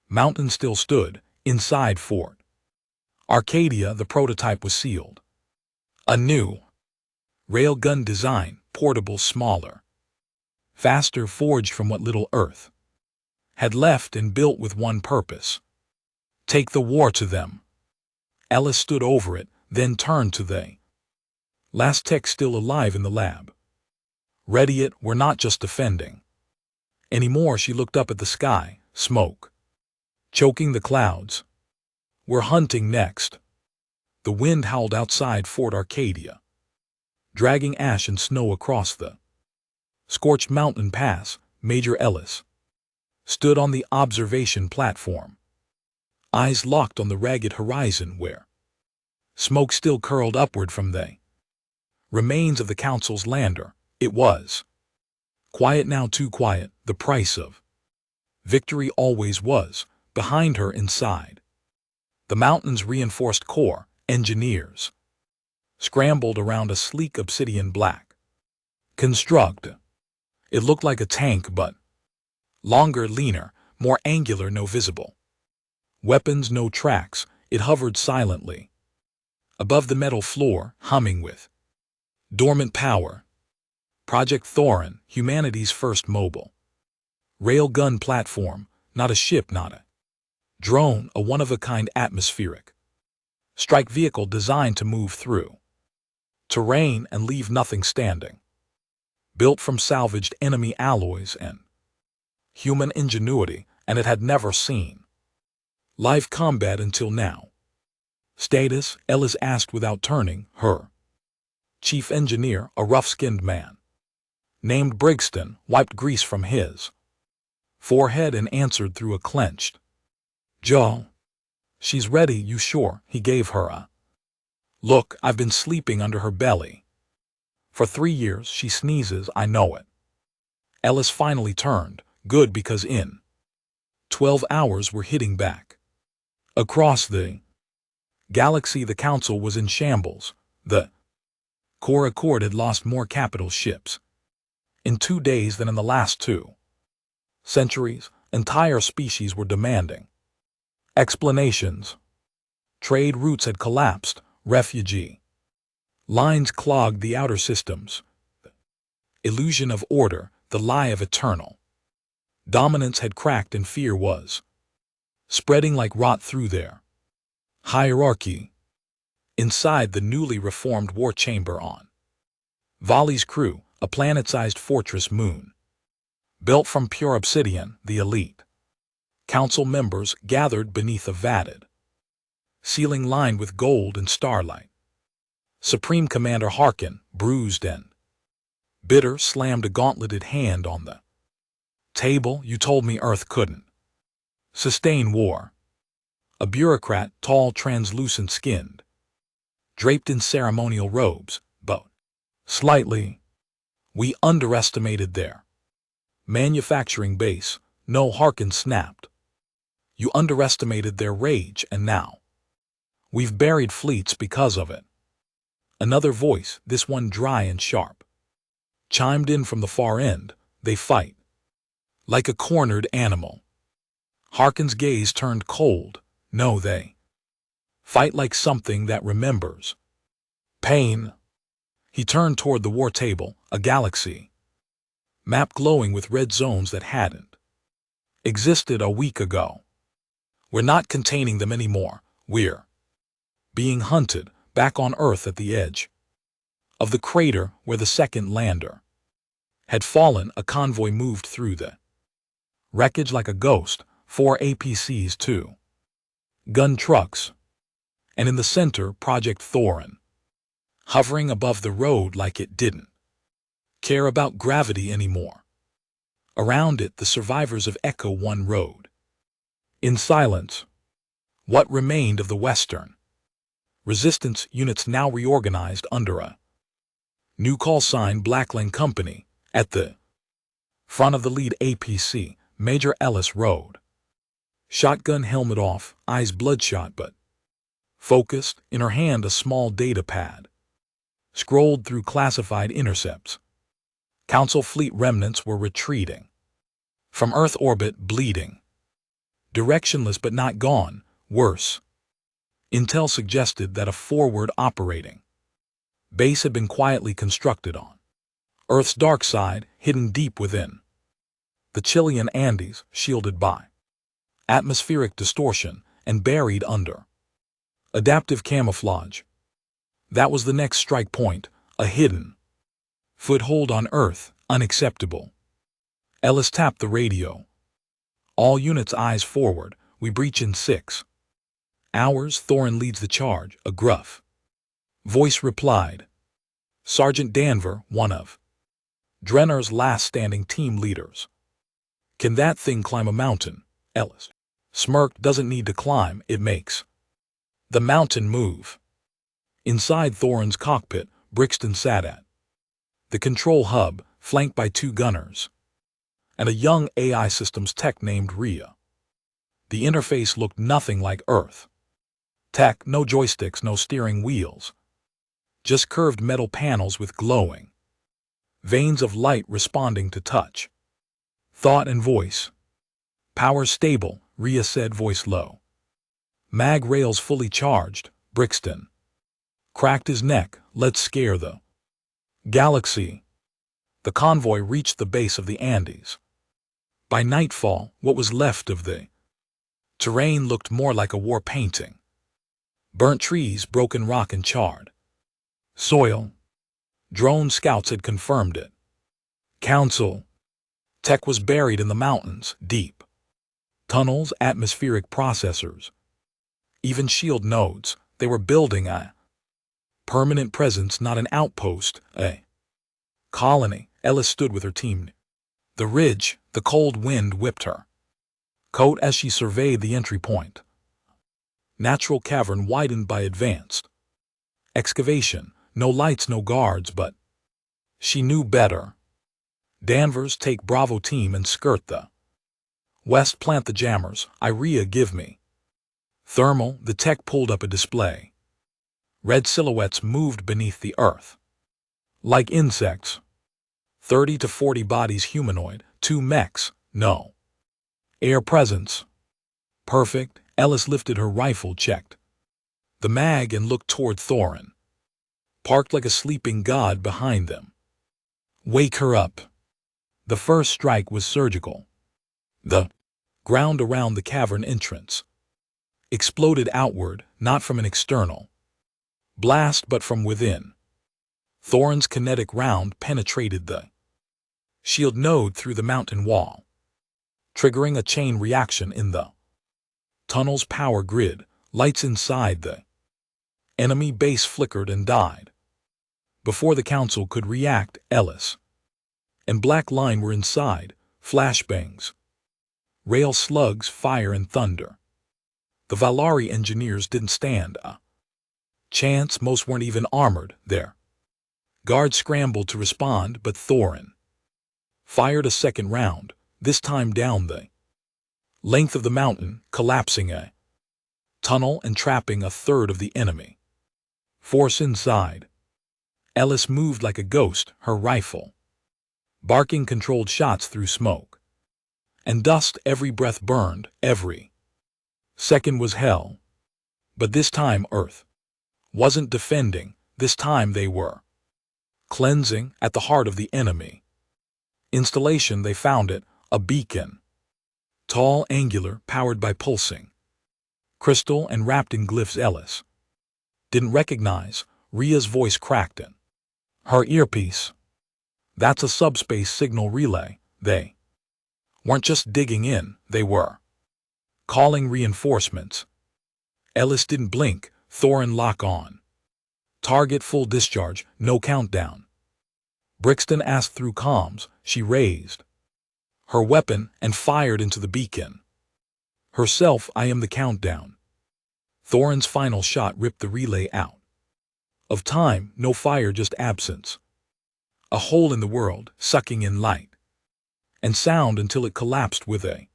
mountain still stood. Inside Fort Arcadia, the prototype was sealed. A new railgun design, portable, smaller, faster, forged from what little Earth had left and built with one purpose: take the war to them. Ellis stood over it, then turned to the last tech still alive in the lab. Ready it, we're not just defending anymore. She looked up at the sky, smoke choking the clouds. We're hunting next. The wind howled outside Fort Arcadia, dragging ash and snow across the scorched mountain pass. Major Ellis stood on the observation platform, eyes locked on the ragged horizon where smoke still curled upward from the remains of the council's lander. It was quiet now, too quiet. The price of victory always was. Behind her, inside the mountain's reinforced core, engineers scrambled around a sleek obsidian black construct. It looked like a tank, but longer, leaner, more angular. No visible weapons, no tracks. It hovered silently above the metal floor, humming with dormant power. Project Thorin, humanity's first mobile railgun platform. Not a ship, not a drone, a one-of-a-kind atmospheric strike vehicle designed to move through terrain and leave nothing standing. Built from salvaged enemy alloys and human ingenuity, and it had never seen live combat until now. Status? Ellis asked without turning. Her chief engineer, a rough-skinned man named Brixton, wiped grease from his forehead and answered through a clenched jaw. She's ready, you sure? He gave her a look. I've been sleeping under her belly for 3 years. She sneezes, I know it. Ellis finally turned. Good, because in 12 hours we're hitting back across the galaxy. The council was in shambles. The Core Accord had lost more capital ships in 2 days than in the last 2 centuries. Entire species were demanding explanations. Trade routes had collapsed. Refugee lines clogged the outer systems. The illusion of order, the lie of eternal dominance, had cracked, and fear was spreading like rot through their hierarchy. Inside the newly reformed war chamber on Volley's crew, a planet-sized fortress moon built from pure obsidian, the elite council members gathered beneath a vatted ceiling lined with gold and starlight. Supreme Commander Harkin, bruised and bitter, slammed a gauntleted hand on the table. You told me Earth couldn't sustain war. A bureaucrat, tall, translucent-skinned, draped in ceremonial robes, bowed slightly. We underestimated their manufacturing base. No, Harkin snapped. You underestimated their rage, and now we've buried fleets because of it. Another voice, this one dry and sharp, chimed in from the far end. They fight like a cornered animal. Harkin's gaze turned cold. No, they fight like something that remembers pain. He turned toward the war table, a galaxy map glowing with red zones that hadn't existed a week ago. We're not containing them anymore. We're being hunted back on Earth at the edge of the crater where the second lander had fallen. A convoy moved through the wreckage like a ghost, 4 APCs, 2 gun trucks, and in the center, Project Thorin, hovering above the road like it didn't care about gravity anymore. Around it, the survivors of Echo 1 rode in silence. What remained of the Western resistance units now reorganized under a new call sign, Blackling Company. At the front of the lead APC, Major Ellis rode, shotgun helmet off, eyes bloodshot but focused, in her hand a small data pad. Scrolled through classified intercepts. Council fleet remnants were retreating from Earth orbit, bleeding. Directionless but not gone. Worse, intel suggested that a forward operating base had been quietly constructed on Earth's dark side, hidden deep within the Chilean Andes, shielded by atmospheric distortion and buried under adaptive camouflage. That was the next strike point, a hidden foothold on Earth, unacceptable. Ellis tapped the radio. All units, eyes forward. We breach in 6 hours. Thorin leads the charge, a gruff voice replied. Sergeant Danver, one of Drenner's last standing team leaders. Can that thing climb a mountain? Ellis smirked. Doesn't need to climb, it makes the mountain move. Inside Thorin's cockpit, Brixton sat at the control hub, flanked by 2 gunners and a young AI systems tech named Rhea. The interface looked nothing like Earth tech. No joysticks, no steering wheels. Just curved metal panels with glowing veins of light responding to touch, thought, and voice. Power stable, Rhea said, voice low. Mag rails fully charged. Brixton cracked his neck. Let's scare the galaxy. The convoy reached the base of the Andes. By nightfall, what was left of the terrain looked more like a war painting. Burnt trees, broken rock, and charred soil. Drone scouts had confirmed it. Council tech was buried in the mountains, deep tunnels, atmospheric processors, even shield nodes. They were building a permanent presence, not an outpost, a colony. Ellis stood with her team. The ridge, the cold wind whipped her coat as she surveyed the entry point. Natural cavern widened by advanced excavation. No lights, no guards, but she knew better. Danvers, take Bravo team and skirt the west. Plant the jammers. Iria, give me thermal. The tech pulled up a display. Red silhouettes moved beneath the earth like insects. 30 to 40 bodies, humanoid. 2 mechs. No air presence. Perfect. Ellis lifted her rifle, checked the mag, and looked toward Thorin, parked like a sleeping god behind them. Wake her up. The first strike was surgical. The ground around the cavern entrance exploded outward, not from an external blast but from within. Thorin's kinetic round penetrated the shield node through the mountain wall, triggering a chain reaction in the tunnel's power grid. Lights inside the enemy base flickered and died. Before the council could react, Ellis and Black Line were inside. Flashbangs, rail slugs, fire, and thunder. The Valari engineers didn't stand a chance. Most weren't even armored. Their guards scrambled to respond, but Thorin fired a second round, this time down the length of the mountain, collapsing a tunnel and trapping a third of the enemy force inside. Ellis moved like a ghost, her rifle barking controlled shots through smoke. and dust every breath burned, every second was hell. But this time Earth wasn't defending, this time they were cleansing at the heart of the enemy installation. They found it, a beacon, tall, angular, powered by pulsing crystal and wrapped in glyphs. Ellis didn't recognize. Ria's voice cracked in her earpiece. That's a subspace signal relay. They weren't just digging in, they were calling reinforcements. Ellis didn't blink. Thorin, lock on. Target full discharge, no countdown. Brixton asked through comms. She raised her weapon and fired into the beacon. Herself, I am the countdown. Thorin's final shot ripped the relay out of time. No fire, just absence. A hole in the world, sucking in light and sound until it collapsed with a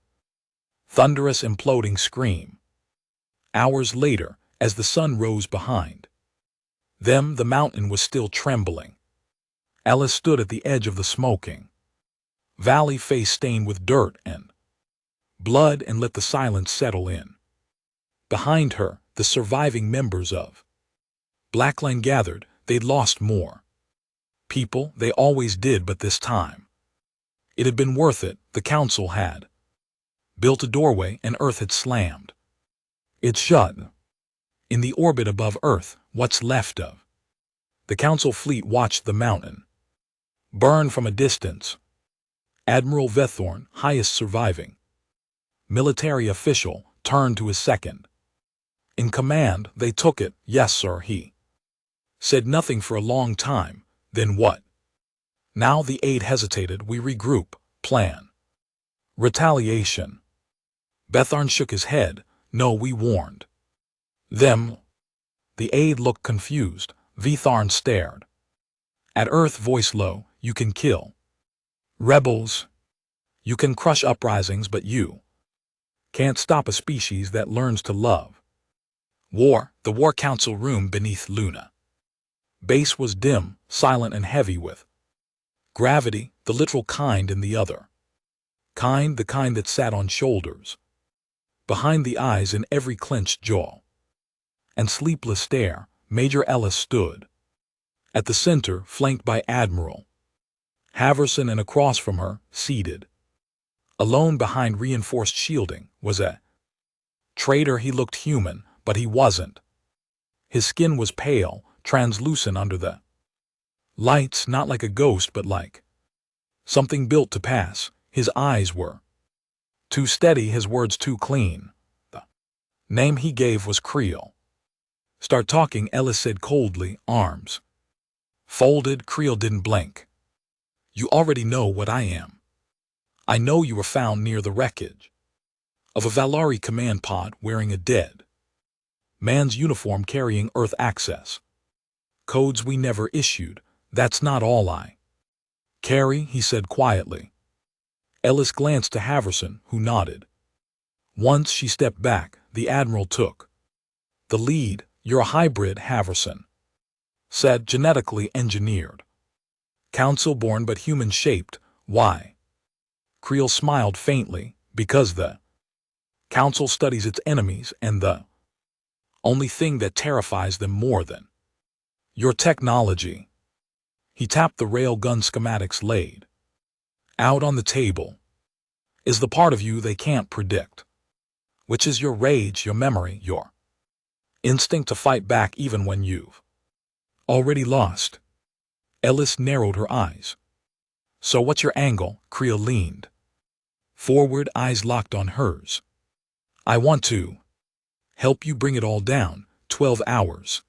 thunderous imploding scream. Hours later, as the sun rose behind them, the mountain was still trembling. Ellis stood at the edge of the smoking valley, face stained with dirt and blood, and let the silence settle in. Behind her, the surviving members of Blackline gathered. They'd lost more people, they always did, but this time it had been worth it. The council had built a doorway, and Earth had slammed it shut. In the orbit above Earth, what's left of the council fleet watched the mountain burn from a distance. Admiral Vethorn, highest surviving military official, turned to his second in command. They took it. Yes, sir. He said nothing for a long time. Then what? Now the aide hesitated. We regroup, plan retaliation. Vethorn shook his head. No, we warned them. The aide looked confused. Vethorn stared at Earth, voice low. You can kill rebels, you can crush uprisings, but you can't stop a species that learns to love war. The War Council room beneath Luna base was dim, silent, and heavy with gravity, the literal kind and the other kind, the kind that sat on shoulders, behind the eyes, in every clenched jaw and sleepless stare. Major Ellis stood at the center, flanked by Admiral Haverson, and across from her, seated alone behind reinforced shielding, was a traitor. He looked human, but he wasn't. His skin was pale, translucent under the lights, not like a ghost, but like something built to pass. His eyes were too steady, his words too clean. The name he gave was Creel. Start talking, Ellis said coldly, arms folded. Creel didn't blink. You already know what I am. I know you were found near the wreckage of a Valari command pod, wearing a dead man's uniform, carrying Earth access codes we never issued. That's not all I carry, he said quietly. Ellis glanced to Haverson, who nodded. Once she stepped back, the Admiral took the lead. You're a hybrid, Haverson said, genetically engineered. Council-born but human-shaped. Why? Creel smiled faintly. Because the Council studies its enemies, and the only thing that terrifies them more than your technology. He tapped the railgun schematics laid out on the table. Is the part of you they can't predict, which is your rage, your memory, your instinct to fight back even when you've already lost. Ellis narrowed her eyes. So what's your angle? Creel leaned forward, eyes locked on hers. I want to help you bring it all down. 12 hours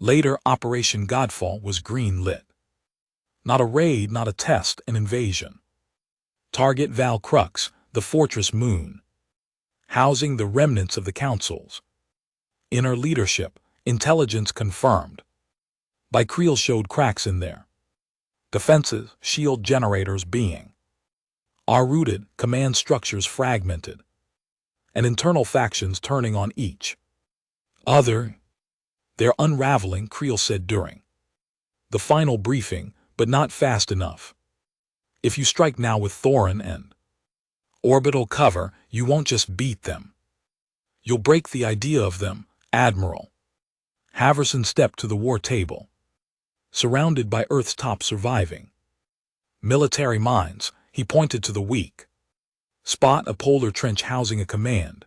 later, Operation Godfall was green lit. Not a raid, not a test, an invasion. Target Val Crux, the fortress moon, housing the remnants of the Council's inner leadership. Intelligence confirmed by Creel showed cracks in their defenses, shield generators being rooted, command structures fragmented, and internal factions turning on each other. They're unraveling, Creel said during the final briefing, but not fast enough. If you strike now with Thorin and Orbital cover, you won't just beat them. You'll break the idea of them, Admiral. Haverson stepped to the war table. Surrounded by Earth's top surviving military minds, he pointed to the weak spot, a polar trench housing a command.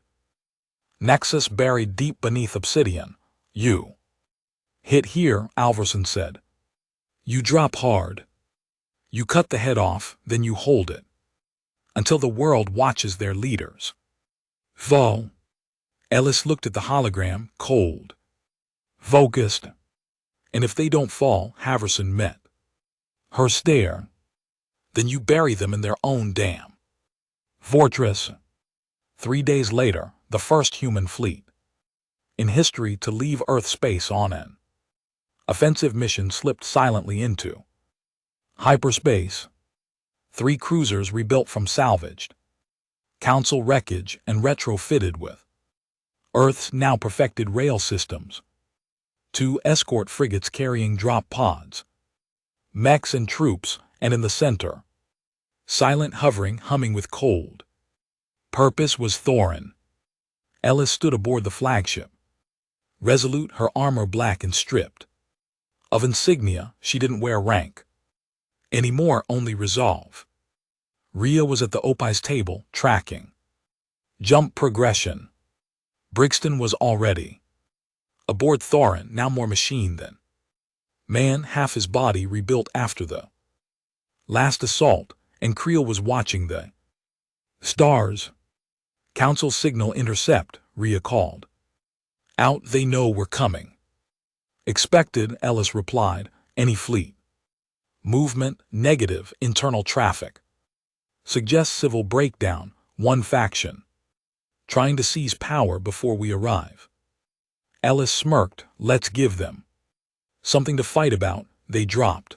Nexus buried deep beneath obsidian. You hit here, Alverson said. You drop hard. You cut the head off, then you hold it. Until the world watches their leaders fall. Ellis looked at the hologram, cold, focused. And if they don't fall, Haverson met her stare. Then you bury them in their own damn fortress. 3 days later, the first human fleet in history to leave Earth space on an offensive mission slipped silently into hyperspace. 3 cruisers rebuilt from salvaged Council wreckage and retrofitted with Earth's now perfected rail systems. 2 escort frigates carrying drop pods, mechs and troops, and in the center, silent, hovering, humming with cold purpose, was Thorin. Ellis stood aboard the flagship, resolute, her armor black and stripped of insignia. She didn't wear rank anymore, only resolve. Rhea was at the Opie's table, tracking jump progression. Brixton was already aboard Thorin, now more machine than man, half his body rebuilt after the last assault, and Creel was watching the stars. Council signal intercept, Rhea called out. They know we're coming. Expected, Ellis replied. Any fleet movement, negative, internal traffic. Suggests civil breakdown, one faction trying to seize power before we arrive. Ellis smirked. Let's give them something to fight about. They dropped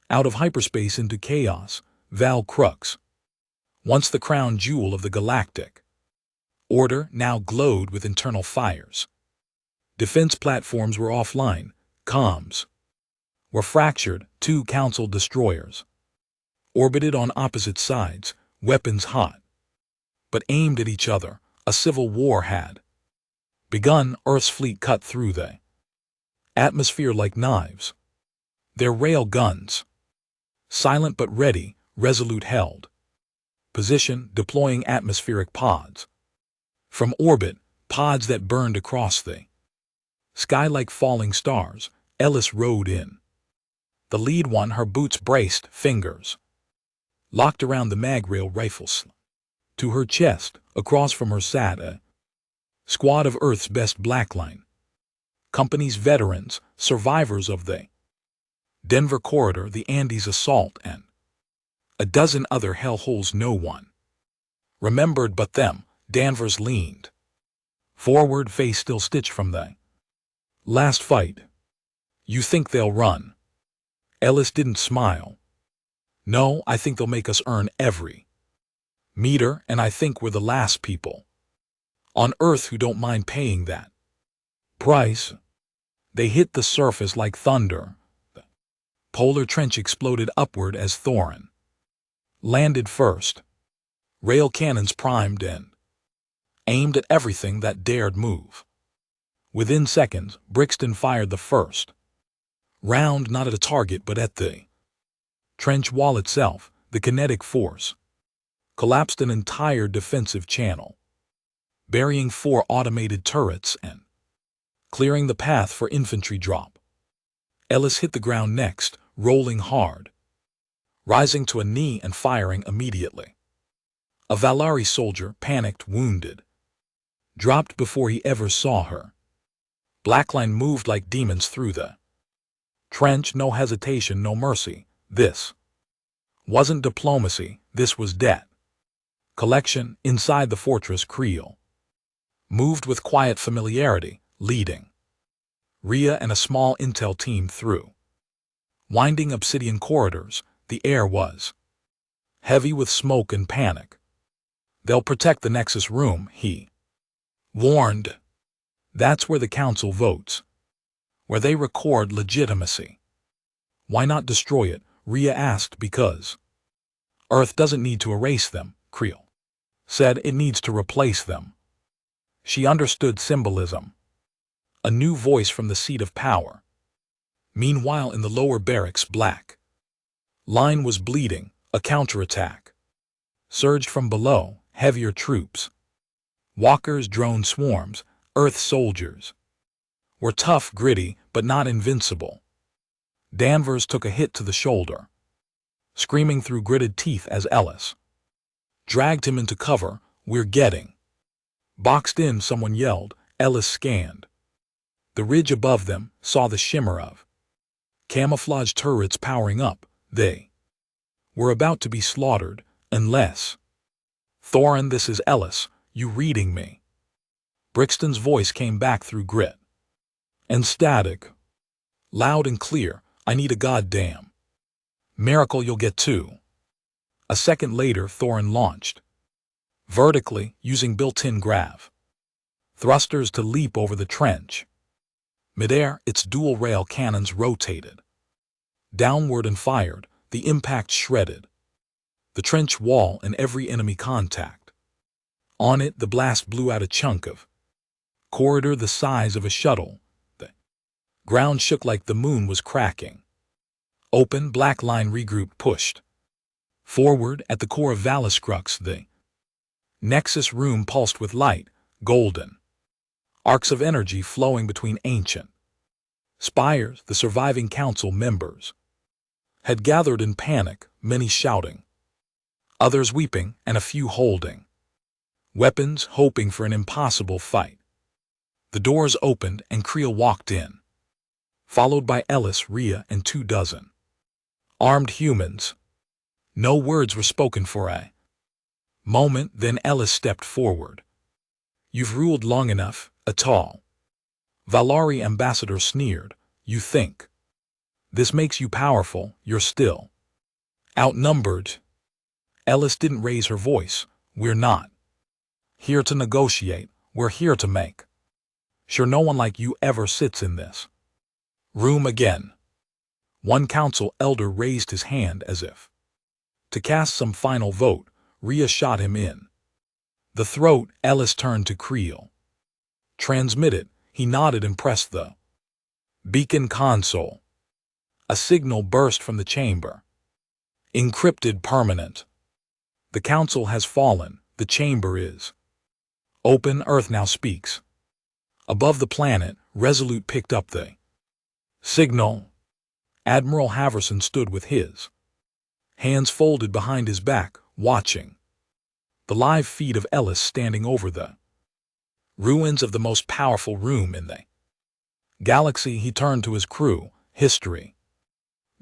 out of hyperspace into chaos. Val Crux, once the crown jewel of the Galactic order, now glowed with internal fires. Defense platforms were offline. Comms were fractured. 2 Council destroyers orbited on opposite sides, weapons hot, but aimed at each other. A civil war had begun. Earth's fleet cut through the atmosphere like knives. Their rail guns, silent but ready, resolute, held position, deploying atmospheric pods from orbit, pods that burned across the sky like falling stars. Ellis rode in the lead one, her boots braced, fingers locked around the mag-rail rifles. To her chest, across from her, sat a squad of Earth's best blackline company's veterans, survivors of the Denver Corridor, the Andes assault, and a dozen other hellholes no one remembered but them. Danvers leaned forward, face still stitched from the last fight. You think they'll run? Ellis didn't smile. No, I think they'll make us earn every meter, and I think we're the last people on Earth who don't mind paying that price. They hit the surface like thunder. The polar trench exploded upward as Thorin landed first. Rail cannons primed and aimed at everything that dared move. Within seconds, Brixton fired the first round, not at a target but at the trench wall itself. The kinetic force collapsed an entire defensive channel, burying 4 automated turrets and clearing the path for infantry drop. Ellis hit the ground next, rolling hard, rising to a knee and firing immediately. A Valari soldier, panicked, wounded, dropped before he ever saw her. Blackline moved like demons through the trench, no hesitation, no mercy. This wasn't diplomacy, this was debt collection. Inside the fortress, Creel moved with quiet familiarity, leading Rhea and a small intel team through winding obsidian corridors. The air was heavy with smoke and panic. They'll protect the Nexus room, he warned. That's where the Council votes, where they record legitimacy. Why not destroy it? Rhea asked. Because Earth doesn't need to erase them, Creel said it needs to replace them. She understood symbolism. A new voice from the seat of power. Meanwhile, in the lower barracks, Black Line was bleeding. A counterattack surged from below, heavier troops. Walkers, drone swarms, Earth soldiers were tough, gritty, but not invincible. Danvers took a hit to the shoulder, screaming through gritted teeth as Ellis dragged him into cover. "We're getting boxed in," someone yelled. Ellis scanned the ridge above them, saw the shimmer of camouflage turrets powering up. They were about to be slaughtered, unless... "Thorin, this is Ellis. You reading me?" Brixton's voice came back through grit and static, loud and clear. "I need a goddamn miracle. You'll get to." A second later, Thorin launched vertically, using built-in grav thrusters to leap over the trench. Midair, its dual-rail cannons rotated downward and fired. The impact shredded the trench wall and every enemy contact on it. The blast blew out a chunk of corridor the size of a shuttle. The ground shook like the moon was cracking open. Black Line regrouped, pushed forward. At the core of Valiscrux, the Nexus room pulsed with light, golden arcs of energy flowing between ancient spires. The surviving council members had gathered in panic, many shouting, others weeping, and a few holding weapons, hoping for an impossible fight. The doors opened and Creel walked in, followed by Ellis, Rhea, and 24 armed humans. No words were spoken for a moment, then Ellis stepped forward. "You've ruled long enough," a tall Valari ambassador sneered. "You think this makes you powerful? You're still outnumbered." Ellis didn't raise her voice. "We're not here to negotiate. We're here to make sure no one like you ever sits in this room again." One council elder raised his hand as if to cast some final vote. Rhea shot him in the throat. Ellis turned to Creel. "Transmit it." He nodded and pressed the beacon console. A signal burst from the chamber. "Encrypted, permanent. The council has fallen. The chamber is open. Earth now speaks." Above the planet, Resolute picked up the signal. Admiral Haverson stood with his hands folded behind his back, watching the live feed of Ellis standing over the ruins of the most powerful room in the galaxy. He turned to his crew. "History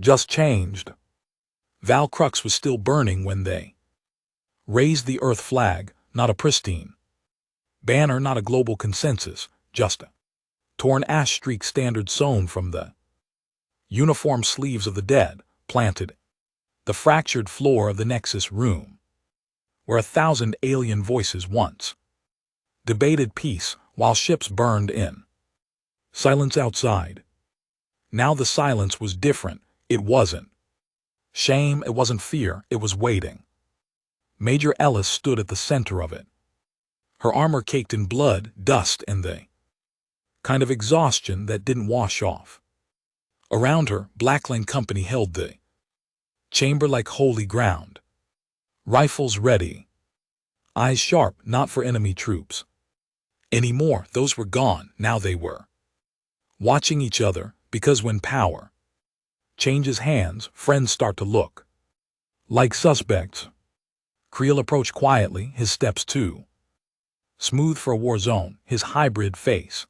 just changed." Valcrux was still burning when they raised the Earth flag, not a pristine banner, not a global consensus, just a torn ash streak standard sewn from the uniform sleeves of the dead, planted the fractured floor of the Nexus room, where 1,000 alien voices once debated peace while ships burned in silence outside. Now the silence was different. It wasn't shame, it wasn't fear, it was waiting. Major Ellis stood at the center of it, her armor caked in blood, dust, and the kind of exhaustion that didn't wash off. Around her, Blackline Company held the chamber like holy ground, rifles ready, eyes sharp, not for enemy troops anymore. Those were gone. Now they were watching each other, because when power changes hands, friends start to look like suspects. Creel approached quietly, his steps too smooth for a war zone, his hybrid face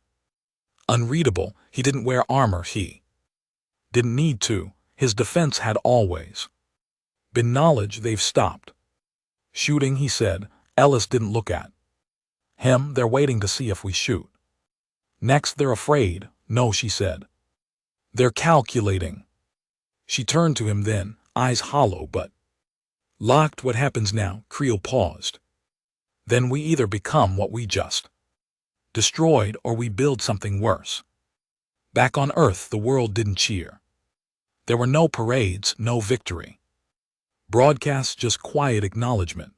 unreadable. He didn't wear armor. He didn't need to. His defense had always been knowledge. "They've stopped shooting," he said. Ellis didn't look at him. "They're waiting to see if we shoot next. They're afraid." "No," she said. "They're calculating." She turned to him then, eyes hollow but locked. "What happens now?" Creel paused. "Then we either become what we just destroyed, or we build something worse." Back on Earth, the world didn't cheer. There were no parades, no victory broadcasts, just quiet acknowledgement.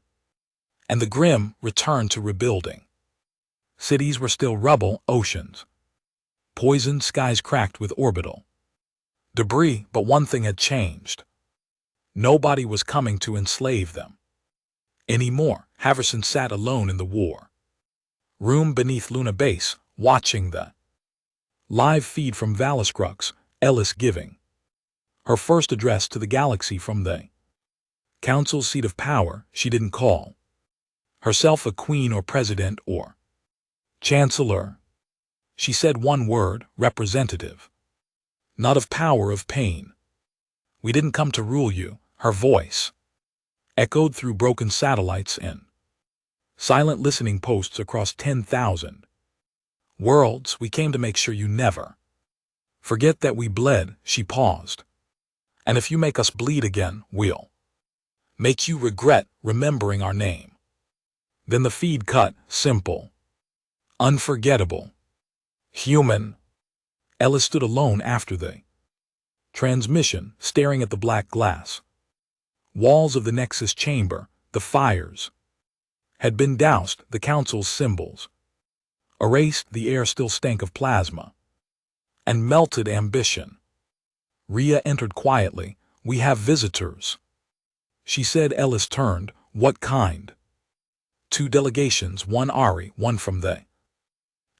And the Grim returned to rebuilding. Cities were still rubble, oceans. Poisoned skies cracked with orbital debris, but one thing had changed. Nobody was coming to enslave them anymore. Haverson sat alone in the war room beneath Luna Base, watching the live feed from Valaskrux, Ellis giving her first address to the galaxy from the council's seat of power. She didn't call herself a queen or president or chancellor. She said one word: representative. Not of power, of pain. We didn't come to rule you. Her voice echoed through broken satellites and silent listening posts across 10,000 worlds. We came to make sure you never forget that we bled. She paused. And if you make us bleed again, we'll make you regret remembering our name. Then the feed cut. Simple. Unforgettable. Human. Ellis stood alone after the transmission, staring at the black glass walls of the Nexus chamber. The fires had been doused, the council's symbols erased. The air still stank of plasma and melted ambition. Rhea entered quietly. We have visitors, she said. Ellis turned. What kind? 2 delegations, one Ari, one from the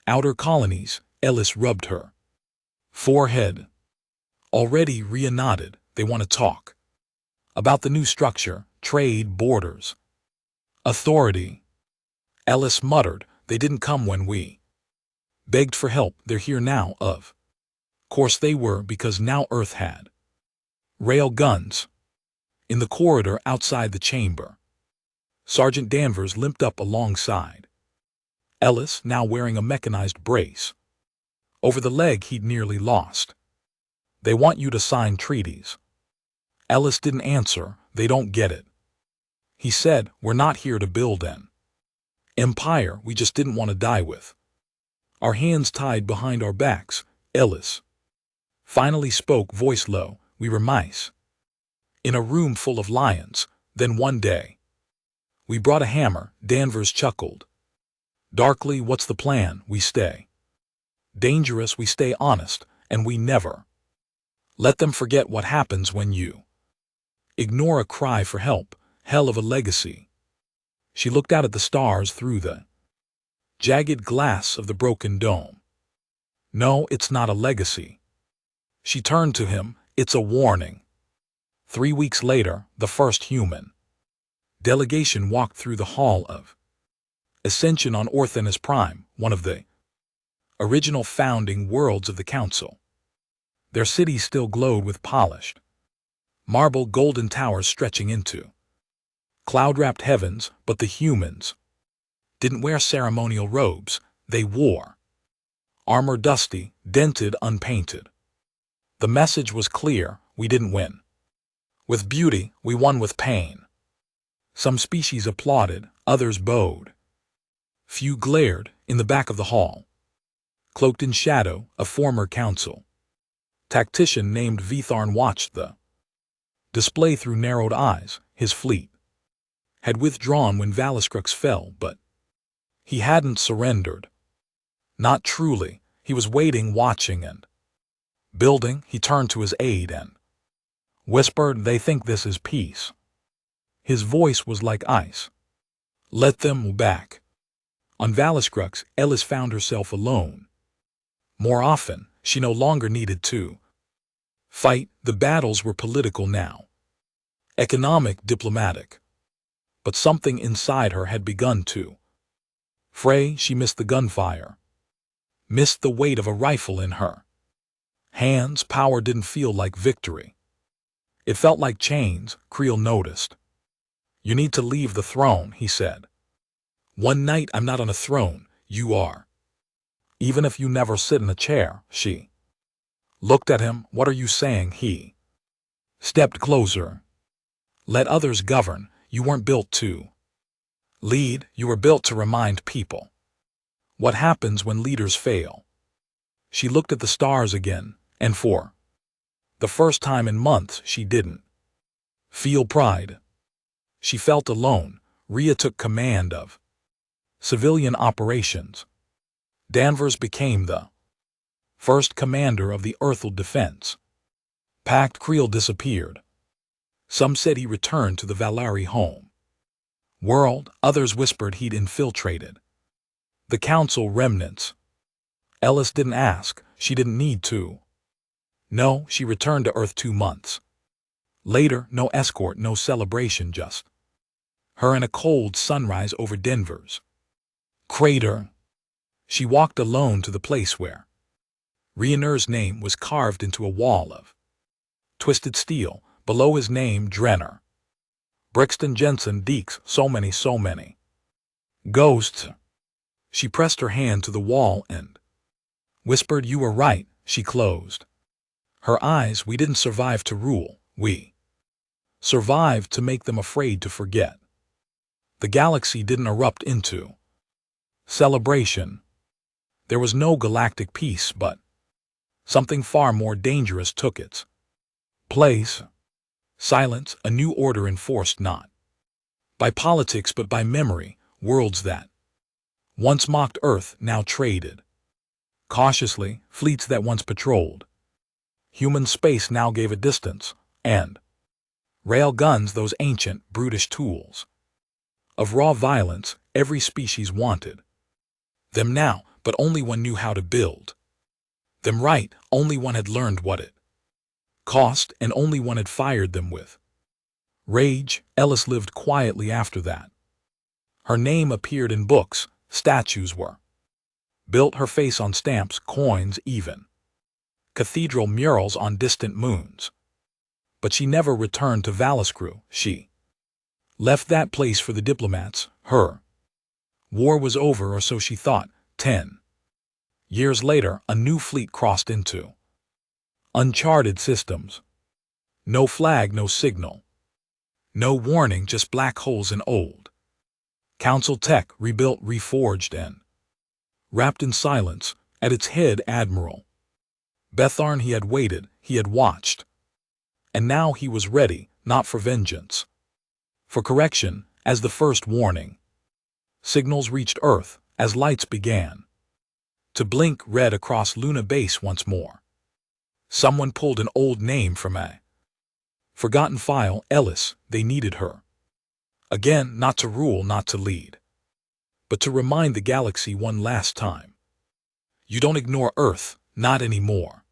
outer colonies. Ellis rubbed her forehead. Already? Rhea nodded. They want to talk about the new structure, trade, borders, authority. Ellis muttered. They didn't come when we begged for help. They're here now. Of course they were, because now Earth had rail guns. In the corridor outside the chamber, Sergeant Danvers limped up alongside Ellis, now wearing a mechanized brace over the leg he'd nearly lost. They want you to sign treaties. Ellis didn't answer. They don't get it, he said. We're not here to build an empire. We just didn't want to die with our hands tied behind our backs. Ellis finally spoke, voice low. We were mice in a room full of lions. Then one day we brought a hammer. Danvers chuckled darkly. What's the plan? We stay dangerous, we stay honest, and we never let them forget what happens when you ignore a cry for help. Hell of a legacy. She looked out at the stars through the jagged glass of the broken dome. No, it's not a legacy. She turned to him. It's a warning. 3 weeks later, the first human delegation walked through the Hall of Ascension on Orthanus Prime, one of the original founding worlds of the Council. Their city still glowed with polished marble, golden towers stretching into cloud-wrapped heavens, but the humans didn't wear ceremonial robes. They wore armor, dusty, dented, unpainted. The message was clear: we didn't win with beauty, we won with pain. Some species applauded, others bowed. Few glared. In the back of the hall, cloaked in shadow, a former council tactician named Vitharn watched the display through narrowed eyes. His fleet had withdrawn when Valaskrux fell, but he hadn't surrendered. Not truly. He was waiting, watching, and building. He turned to his aide and whispered, they think this is peace. His voice was like ice. Let them back. On Valaskrux, Ellis found herself alone. More often, she no longer needed to fight. The battles were political now. Economic, diplomatic. But something inside her had begun to fray. She missed the gunfire. Missed the weight of a rifle in her hands. Power didn't feel like victory. It felt like chains. Creel noticed. You need to leave the throne, he said. One night. I'm not on a throne. You are. Even if you never sit in a chair. She looked at him. What are you saying? He stepped closer. Let others govern. You weren't built to lead. You were built to remind people what happens when leaders fail. She looked at the stars again, and for the first time in months she didn't feel pride. She felt alone. Rhea took command of civilian operations. Danvers became the first commander of the Earthal defense. Pact Creel disappeared. Some said he returned to the Valari home world, others whispered he'd infiltrated the Council remnants. Ellis didn't ask, she didn't need to. No, she returned to Earth 2 months later, no escort, no celebration, just her and a cold sunrise over Denver's crater. She walked alone to the place where Rhaenyra's name was carved into a wall of twisted steel. Below his name, Drenner. Brixton Jensen Deeks, so many. Ghosts. She pressed her hand to the wall and whispered, "You were right." She closed her eyes. We didn't survive to rule, we survived to make them afraid to forget. The galaxy didn't erupt into celebration. There was no galactic peace, but something far more dangerous took its place. Silence, a new order enforced not by politics but by memory. Worlds that once mocked Earth now traded cautiously. Fleets that once patrolled human space now gave a distance, and rail guns, those ancient, brutish tools of raw violence, every species wanted them now, but only one knew how to build them right. Only one had learned what it cost, and only one had fired them with rage. Ellis lived quietly after that. Her name appeared in books, statues were built, her face on stamps, coins, even cathedral murals on distant moons. But she never returned to Valiscrew. She left that place for the diplomats. Her war was over, or so she thought. 10 years later, a new fleet crossed into uncharted systems. No flag, no signal, no warning, just black holes in old Council tech, rebuilt, reforged, and wrapped in silence. At its head, Admiral Betharn. He had waited, he had watched, and now he was ready, not for vengeance, for correction. As the first warning signals reached Earth, as lights began to blink red across Luna Base once more, someone pulled an old name from a forgotten file. Ellis. They needed her again, not to rule, not to lead, but to remind the galaxy one last time: you don't ignore Earth, not anymore.